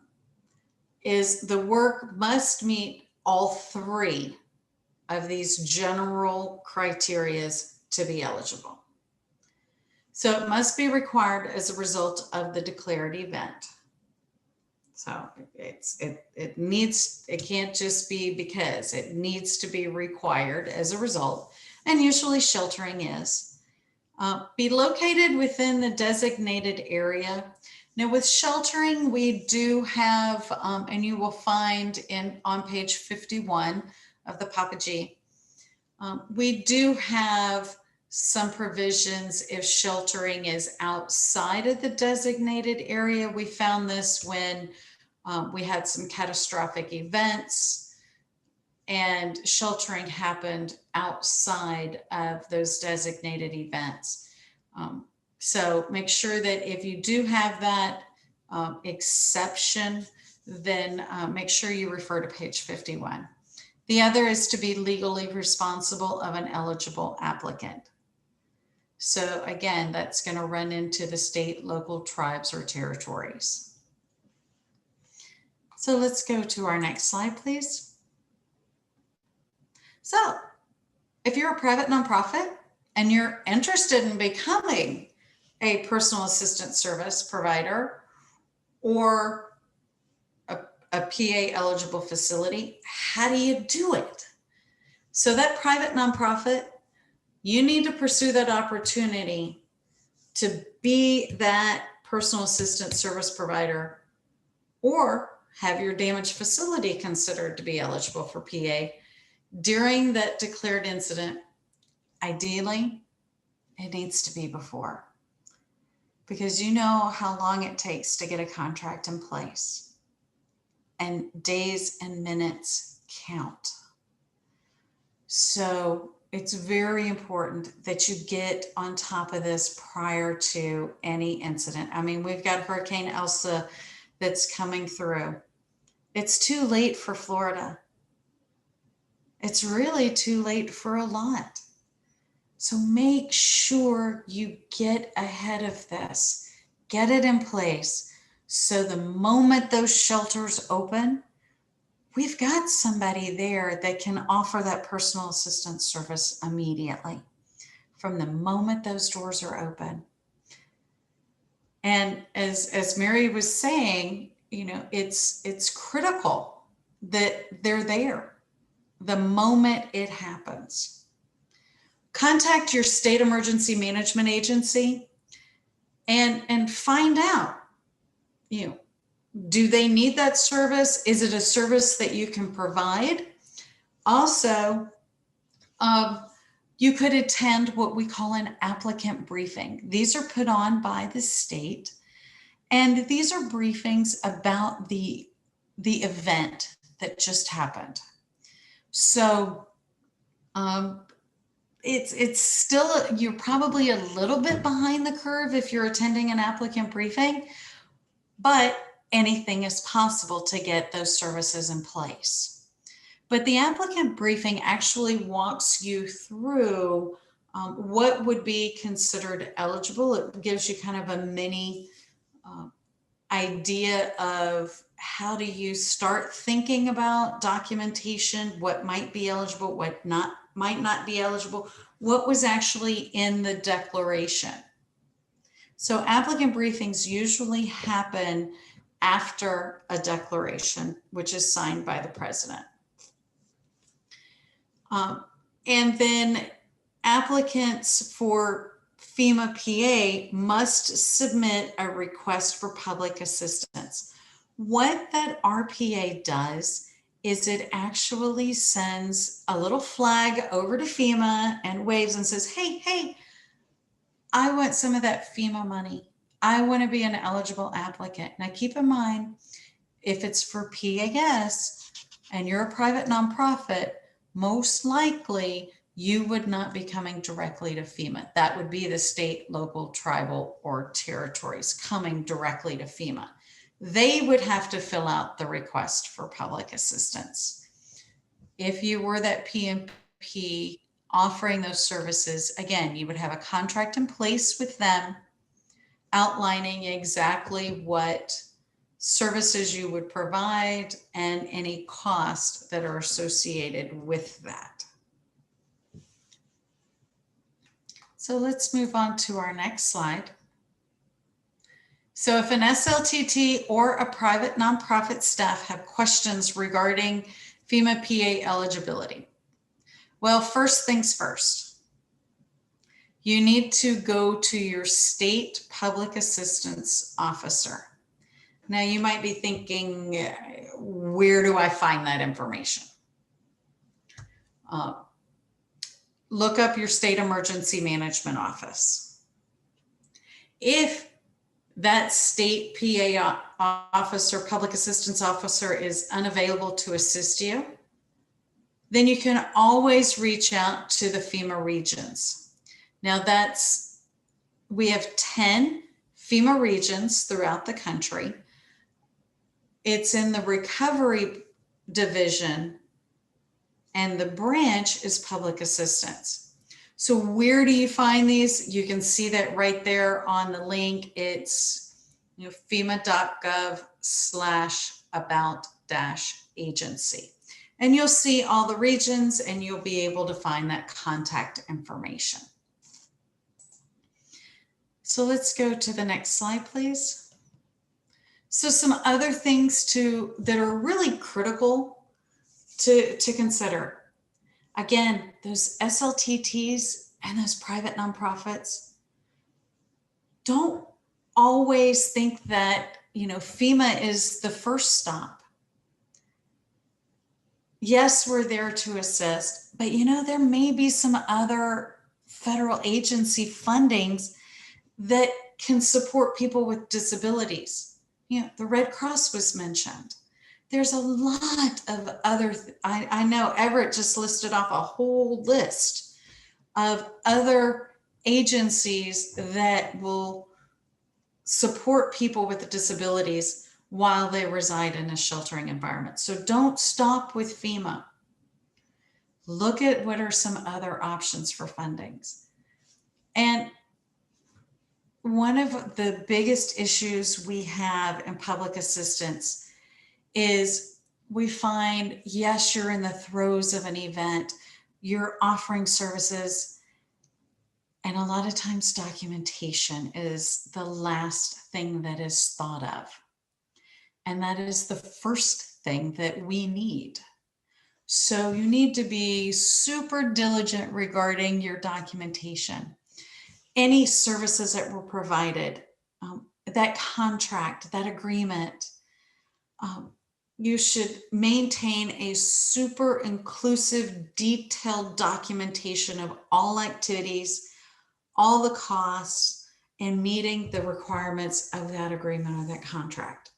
is the work must meet all three of these general criteria to be eligible. So it must be required as a result of the declared event. So it can't just be because, it needs to be required as a result, and usually sheltering is. Be located within the designated area. Now with sheltering, we do have, and you will find on page 51 of the PAPPG, we do have some provisions if sheltering is outside of the designated area. We found this when we had some catastrophic events and sheltering happened outside of those designated events. So make sure that if you do have that exception, then make sure you refer to page 51. The other is to be legally responsible of an eligible applicant. So again, that's going to run into the state, local, tribes, or territories. So let's go to our next slide, please. So if you're a private nonprofit and you're interested in becoming a personal assistance service provider or a PA eligible facility, how do you do it? So that private nonprofit, you need to pursue that opportunity to be that personal assistance service provider or have your damaged facility considered to be eligible for PA during that declared incident. Ideally, it needs to be before, because you know how long it takes to get a contract in place, and days and minutes count. So it's very important that you get on top of this prior to any incident. I mean, we've got Hurricane Elsa that's coming through. It's too late for Florida. It's really too late for a lot. So make sure you get ahead of this, get it in place. So the moment those shelters open, we've got somebody there that can offer that personal assistance service immediately from the moment those doors are open. And as Mary was saying, you know, it's critical that they're there the moment it happens. Contact your state emergency management agency and find out, you know, do they need that service? Is it a service that you can provide? Also, you could attend what we call an applicant briefing. These are put on by the state, and these are briefings about the event that just happened. So it's still, you're probably a little bit behind the curve if you're attending an applicant briefing, but anything is possible to get those services in place. But the applicant briefing actually walks you through what would be considered eligible. It gives you kind of a mini idea of how do you start thinking about documentation, what might be eligible, what might not be eligible, what was actually in the declaration. So applicant briefings usually happen after a declaration, which is signed by the president. And then applicants for FEMA PA must submit a request for public assistance. What that RPA does is it actually sends a little flag over to FEMA and waves and says, hey, I want some of that FEMA money. I want to be an eligible applicant. Now keep in mind, if it's for PAS and you're a private nonprofit, most likely you would not be coming directly to FEMA. That would be the state, local, tribal, or territories coming directly to FEMA. They would have to fill out the request for public assistance. If you were that PMP offering those services, again, you would have a contract in place with them outlining exactly what services you would provide and any costs that are associated with that. So let's move on to our next slide. So if an SLTT or a private nonprofit staff have questions regarding FEMA PA eligibility, well, first things first, you need to go to your state public assistance officer. Now you might be thinking, where do I find that information? Look up your state emergency management office. If that state PA officer, public assistance officer, is unavailable to assist you, then you can always reach out to the FEMA regions. Now we have 10 FEMA regions throughout the country. It's in the recovery division and the branch is public assistance. So where do you find these? You can see that right there on the link. It's FEMA.gov/about-agency. And you'll see all the regions and you'll be able to find that contact information. So let's go to the next slide, please. So some other things that are really critical to consider. Again, those SLTTs and those private nonprofits, don't always think that, FEMA is the first stop. Yes, we're there to assist, but there may be some other federal agency fundings that can support people with disabilities. The Red Cross was mentioned. There's a lot of other, I know Everett just listed off a whole list of other agencies that will support people with disabilities while they reside in a sheltering environment. So don't stop with FEMA. Look at what are some other options for fundings. And one of the biggest issues we have in public assistance is we find, yes, you're in the throes of an event, you're offering services, and a lot of times documentation is the last thing that is thought of. And that is the first thing that we need. So you need to be super diligent regarding your documentation. Any services that were provided, that contract, that agreement, you should maintain a super inclusive, detailed documentation of all activities, all the costs, and meeting the requirements of that agreement or that contract.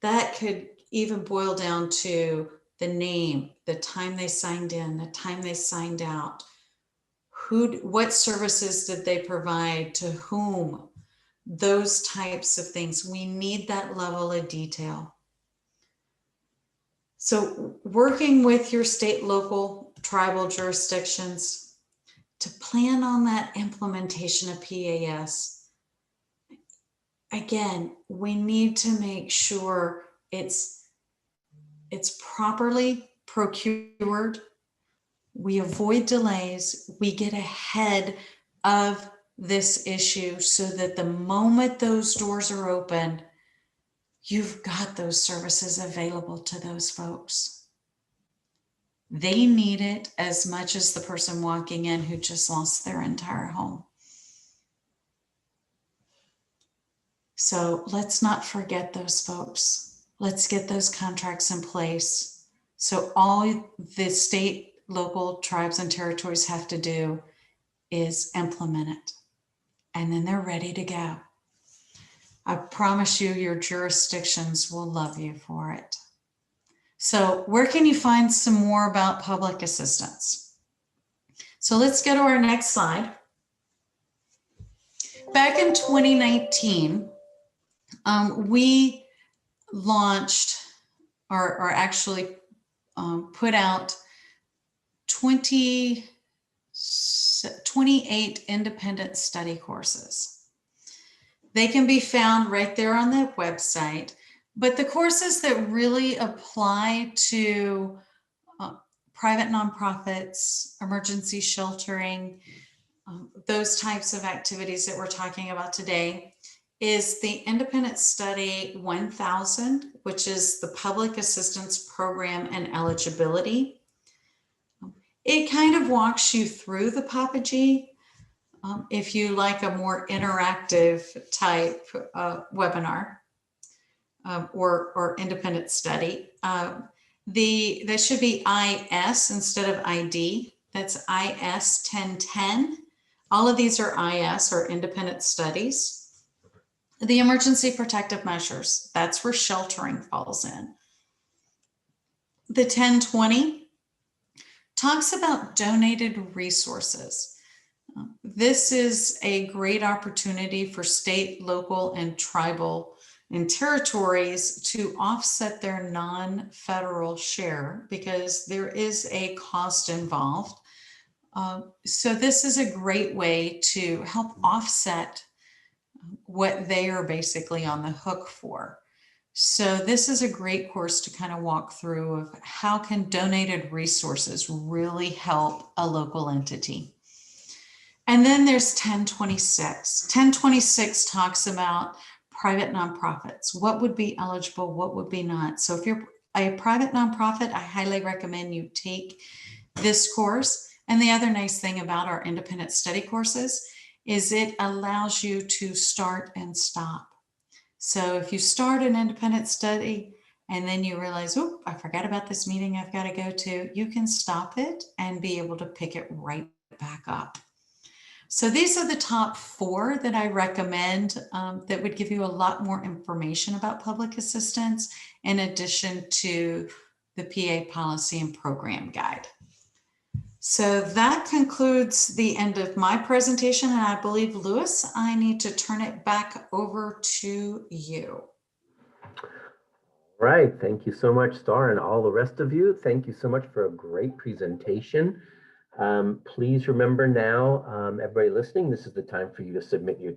That could even boil down to the name, the time they signed in, the time they signed out, what services did they provide to whom, those types of things. We need that level of detail. So working with your state, local, tribal jurisdictions to plan on that implementation of PAS. Again, we need to make sure it's properly procured. We avoid delays. We get ahead of this issue so that the moment those doors are open, you've got those services available to those folks. They need it as much as the person walking in who just lost their entire home. So let's not forget those folks. Let's get those contracts in place. So all the state, local, tribes, and territories have to do is implement it. And then they're ready to go. I promise you, your jurisdictions will love you for it. So where can you find some more about public assistance? So let's go to our next slide. Back in 2019, we launched or actually put out 28 independent study courses. They can be found right there on the website, but the courses that really apply to private nonprofits, emergency sheltering, those types of activities that we're talking about today is the Independent Study 1000, which is the Public Assistance Program and Eligibility. It kind of walks you through the PAPAG. If you like a more interactive type webinar or independent study, that should be IS instead of ID. That's IS 1010. All of these are IS or independent studies. The emergency protective measures, that's where sheltering falls in. The 1020 talks about donated resources. This is a great opportunity for state, local, and tribal and territories to offset their non-federal share because there is a cost involved. So this is a great way to help offset what they are basically on the hook for. So this is a great course to kind of walk through of how can donated resources really help a local entity. And then there's 1026. 1026 talks about private nonprofits. What would be eligible, what would be not. So if you're a private nonprofit, I highly recommend you take this course. And the other nice thing about our independent study courses is it allows you to start and stop. So if you start an independent study and then you realize, oh, I forgot about this meeting I've got to go to, you can stop it and be able to pick it right back up. So these are the top 4 that I recommend that would give you a lot more information about public assistance in addition to the PA policy and program guide. So that concludes the end of my presentation. And I believe, Lewis, I need to turn it back over to you. Right. Thank you so much, Star, and all the rest of you. Thank you so much for a great presentation. Please remember now, everybody listening, this is the time for you to submit your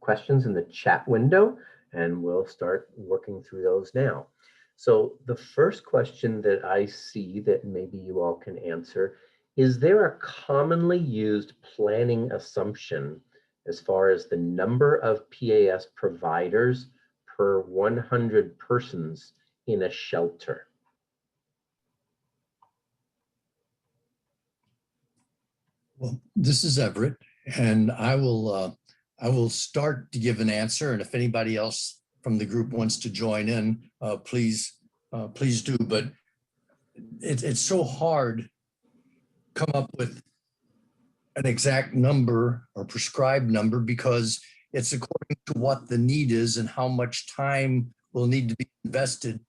questions in the chat window, and we'll start working through those now. So the first question that I see that maybe you all can answer, is there a commonly used planning assumption as far as the number of PAS providers per 100 persons in a shelter? Well, this is Everett, and I will start to give an answer. And if anybody else from the group wants to join in, please do. But it's so hard to come up with an exact number or prescribed number because it's according to what the need is and how much time will need to be invested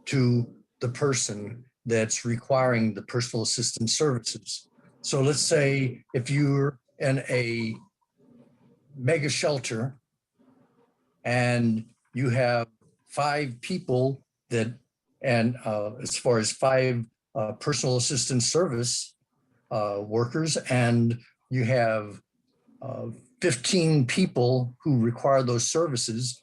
to the person that's requiring the personal assistance services. So let's say if you're in a mega shelter and you have 5 people that And as far as 5 personal assistance service workers, and you have 15 people who require those services,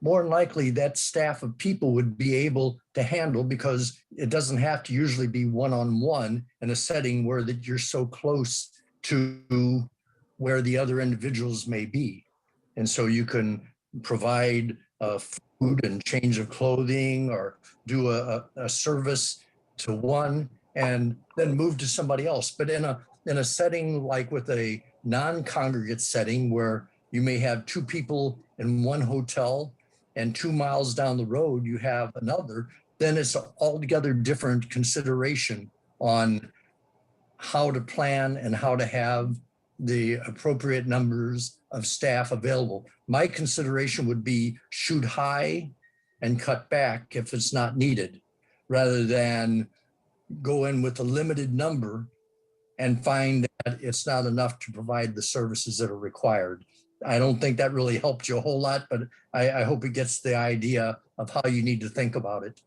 more than likely that staff of people would be able to handle, because it doesn't have to usually be one-on-one in a setting where that you're so close to where the other individuals may be. And so you can provide food and change of clothing, or do a service to one and then move to somebody else. But in a setting like with a non-congregate setting, where you may have 2 people in one hotel and 2 miles down the road you have another, then it's an altogether different consideration on how to plan and how to have the appropriate numbers of staff available. My consideration would be shoot high and cut back if it's not needed, rather than go in with a limited number and find that it's not enough to provide the services that are required. I don't think that really helped you a whole lot, but I hope it gets the idea of how you need to think about it.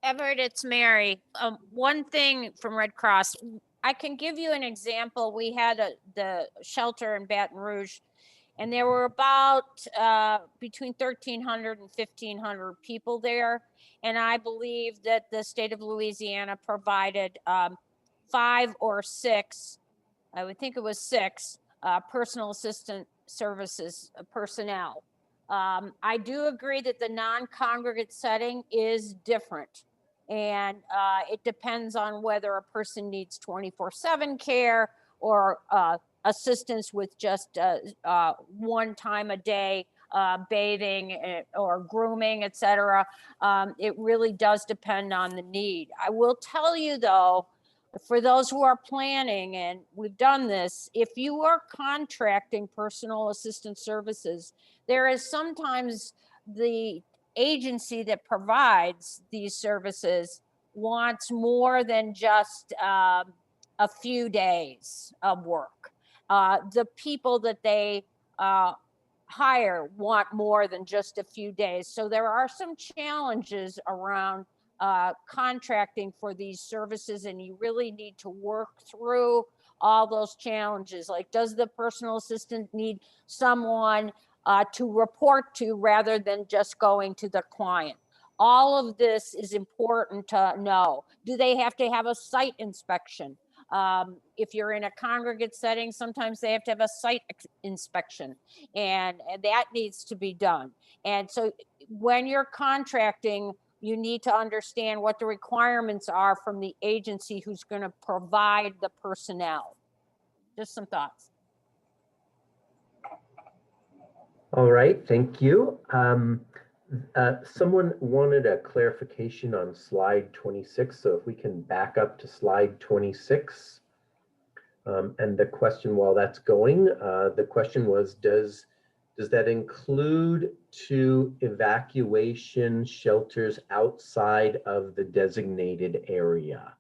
Everett, it's Mary. One thing from Red Cross, I can give you an example. We had the shelter in Baton Rouge, and there were about between 1,300 and 1,500 people there. And I believe that the state of Louisiana provided 5 or 6, I would think it was 6, personal assistant services personnel. I do agree that the non-congregate setting is different. And it depends on whether a person needs 24/7 care or assistance with just 1 time a day bathing or grooming, etc. It really does depend on the need. I will tell you though, for those who are planning, and we've done this, if you are contracting personal assistance services, there is sometimes the agency that provides these services wants more than just a few days of work. The people that they hire want more than just a few days. So there are some challenges around contracting for these services, and you really need to work through all those challenges. Like, does the personal assistant need someone to report to rather than just going to the client? All of this is important to know. Do they have to have a site inspection? If you're in a congregate setting, sometimes they have to have a site inspection, and that needs to be done. And so when you're contracting, you need to understand what the requirements are from the agency who's going to provide the personnel. Just some thoughts. All right, thank you. Someone wanted a clarification on slide 26, so if we can back up to slide 26. And the question, while that's going, the question was, does that include to evacuation shelters outside of the designated area?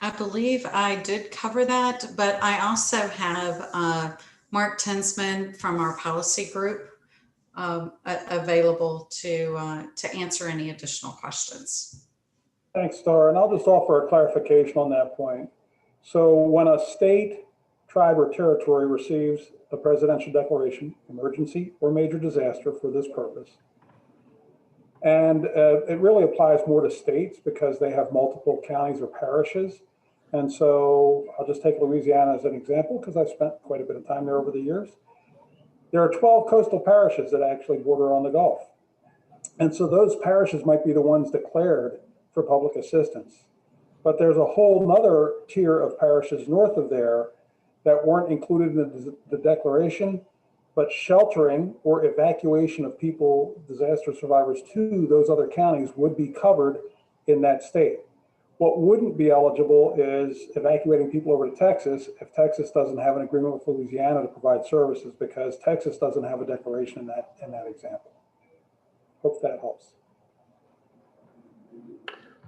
I believe I did cover that, but I also have Mark Tensman from our policy group available to answer any additional questions. Thanks, Star. And I'll just offer a clarification on that point. So when a state, tribe, or territory receives a presidential declaration, emergency or major disaster for this purpose, and it really applies more to states because they have multiple counties or parishes. And so I'll just take Louisiana as an example because I've spent quite a bit of time there over the years. There are 12 coastal parishes that actually border on the Gulf. And so those parishes might be the ones declared for public assistance. But there's a whole nother tier of parishes north of there that weren't included in the declaration, but sheltering or evacuation of people, disaster survivors, to those other counties would be covered in that state. What wouldn't be eligible is evacuating people over to Texas if Texas doesn't have an agreement with Louisiana to provide services, because Texas doesn't have a declaration in that example. Hope that helps.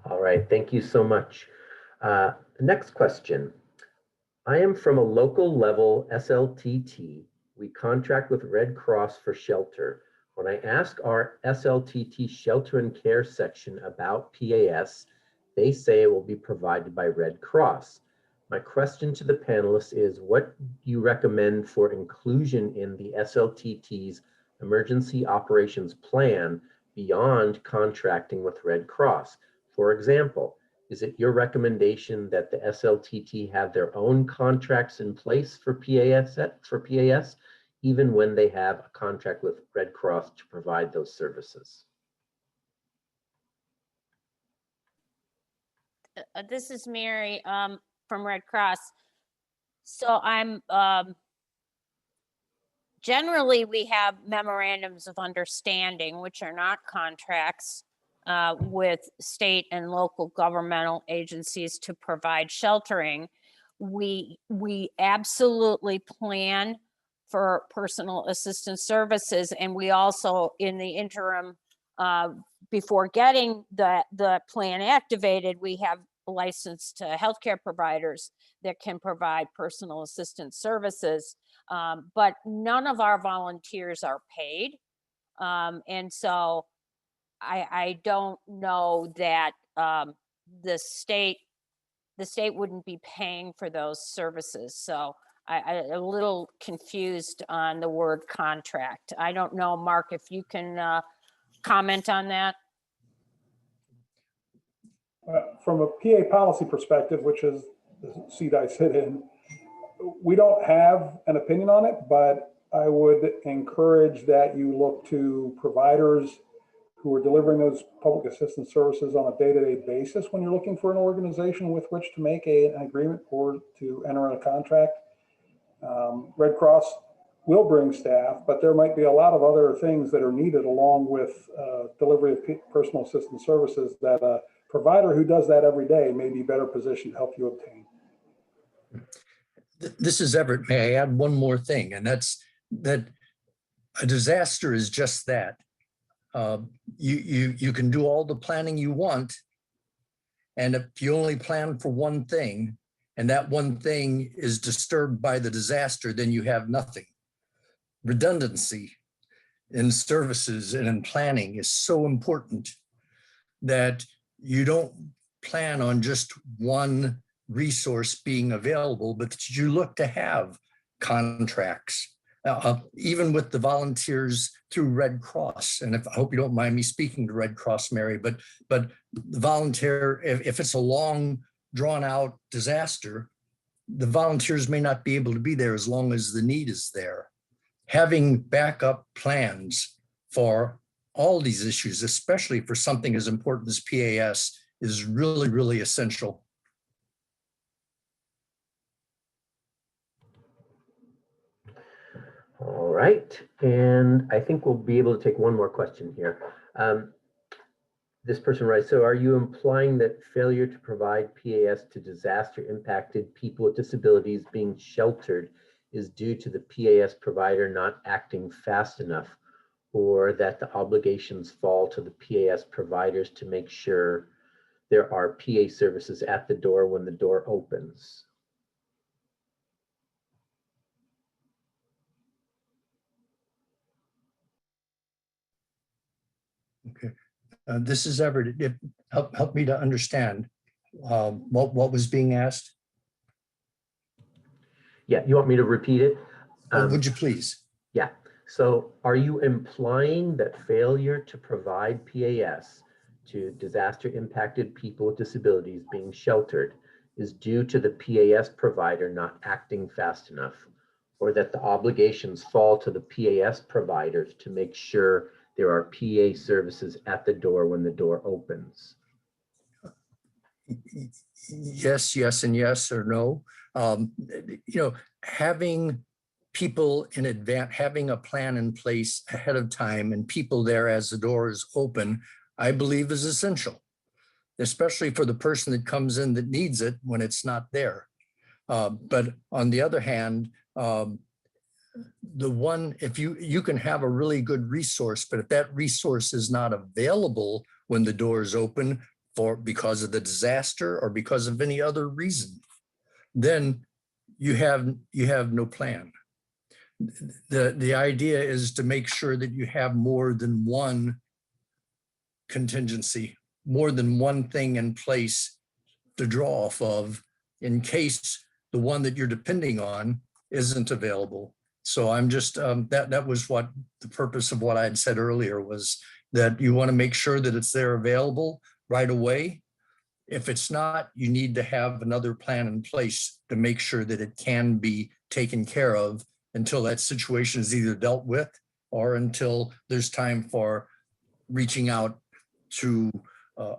All right, thank you so much. Next question. I am from a local level SLTT. We contract with Red Cross for shelter. When I ask our SLTT shelter and care section about PAS, they say it will be provided by Red Cross. My question to the panelists is, what do you recommend for inclusion in the SLTT's emergency operations plan beyond contracting with Red Cross? For example, is it your recommendation that the SLTT have their own contracts in place for PAS, even when they have a contract with Red Cross to provide those services? This is Mary from Red Cross. So I'm generally we have memorandums of understanding, which are not contracts, with state and local governmental agencies to provide sheltering. We absolutely plan for personal assistance services, and we also, in the interim, before getting the plan activated, we have licensed healthcare providers that can provide personal assistance services. But none of our volunteers are paid. And so I don't know that the state wouldn't be paying for those services. So I'm a little confused on the word contract. I don't know, Mark, if you can comment on that. From a PA policy perspective, which is the seat I sit in, we don't have an opinion on it, but I would encourage that you look to providers who are delivering those public assistance services on a day-to-day basis when you're looking for an organization with which to make an agreement or to enter a contract. Red Cross will bring staff, but there might be a lot of other things that are needed along with delivery of personal assistance services that a provider who does that every day may be better positioned to help you obtain. This is Everett. May I add one more thing? And that's that a disaster is just that. You can do all the planning you want, and if you only plan for one thing, and that one thing is disturbed by the disaster, then you have nothing. Redundancy in services and in planning is so important that you don't plan on just one resource being available, but that you look to have contracts, even with the volunteers through Red Cross. And I hope you don't mind me speaking to Red Cross, Mary, but the volunteer, if it's a long drawn out disaster, the volunteers may not be able to be there as long as the need is there. Having backup plans for all these issues, especially for something as important as PAS, is really, really essential. All right, and I think we'll be able to take one more question here. This person writes, so are you implying that failure to provide PAS to disaster impacted people with disabilities being sheltered is due to the PAS provider not acting fast enough, or that the obligations fall to the PAS providers to make sure there are PA services at the door when the door opens? Okay, this is Everett. Help me to understand what was being asked. Yeah, you want me to repeat it? Would you please? Yeah, so are you implying that failure to provide PAS to disaster impacted people with disabilities being sheltered is due to the PAS provider not acting fast enough, or that the obligations fall to the PAS providers to make sure there are PA services at the door when the door opens? Yes, yes, and yes or no. Having people in advance, having a plan in place ahead of time and people there as the door is open, I believe is essential, especially for the person that comes in that needs it when it's not there. But on the other hand, if you can have a really good resource, but if that resource is not available when the door is open because of the disaster or because of any other reason, then you have no plan. the idea is to make sure that you have more than one contingency, more than one thing in place to draw off of in case the one that you're depending on isn't available. So I'm just, that was what the purpose of what I had said earlier was, that you want to make sure that it's there available right away. If it's not, you need to have another plan in place to make sure that it can be taken care of until that situation is either dealt with or until there's time for reaching out to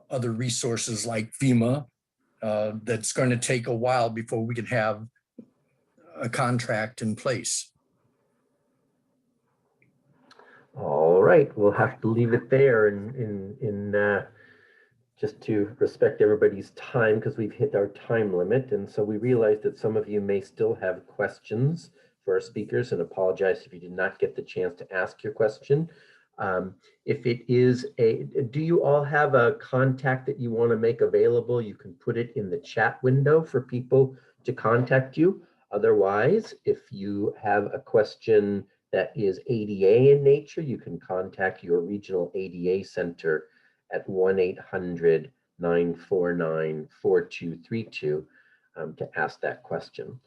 other resources like FEMA. That's going to take a while before we can have a contract in place. All right, we'll have to leave it there just to respect everybody's time, because we've hit our time limit. And so we realize that some of you may still have questions for our speakers, and apologize if you did not get the chance to ask your question. If it is do you all have a contact that you want to make available? You can put it in the chat window for people to contact you. Otherwise, if you have a question that is ADA in nature, you can contact your regional ADA center at 1-800-949-4232 to ask that question.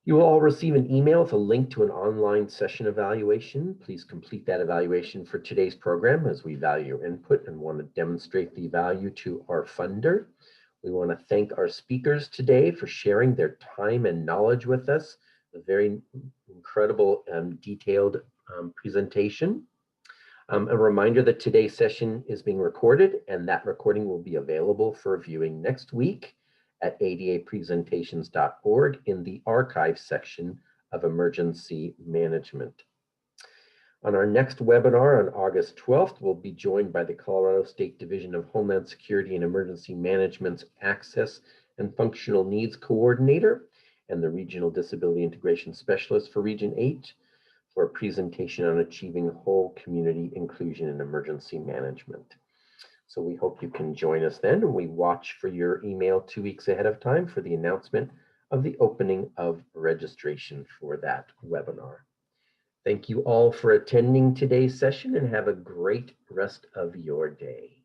You will all receive an email with a link to an online session evaluation. Please complete that evaluation for today's program, as we value your input and want to demonstrate the value to our funder. We want to thank our speakers today for sharing their time and knowledge with us. A very incredible and detailed presentation. A reminder that today's session is being recorded, and that recording will be available for viewing next week at adapresentations.org in the archive section of emergency management. On our next webinar on August 12th, we'll be joined by the Colorado State Division of Homeland Security and Emergency Management's Access and Functional Needs Coordinator and the Regional Disability Integration Specialist for Region 8 for a presentation on achieving whole community inclusion in emergency management. So we hope you can join us then, and we watch for your email 2 weeks ahead of time for the announcement of the opening of registration for that webinar. Thank you all for attending today's session, and have a great rest of your day.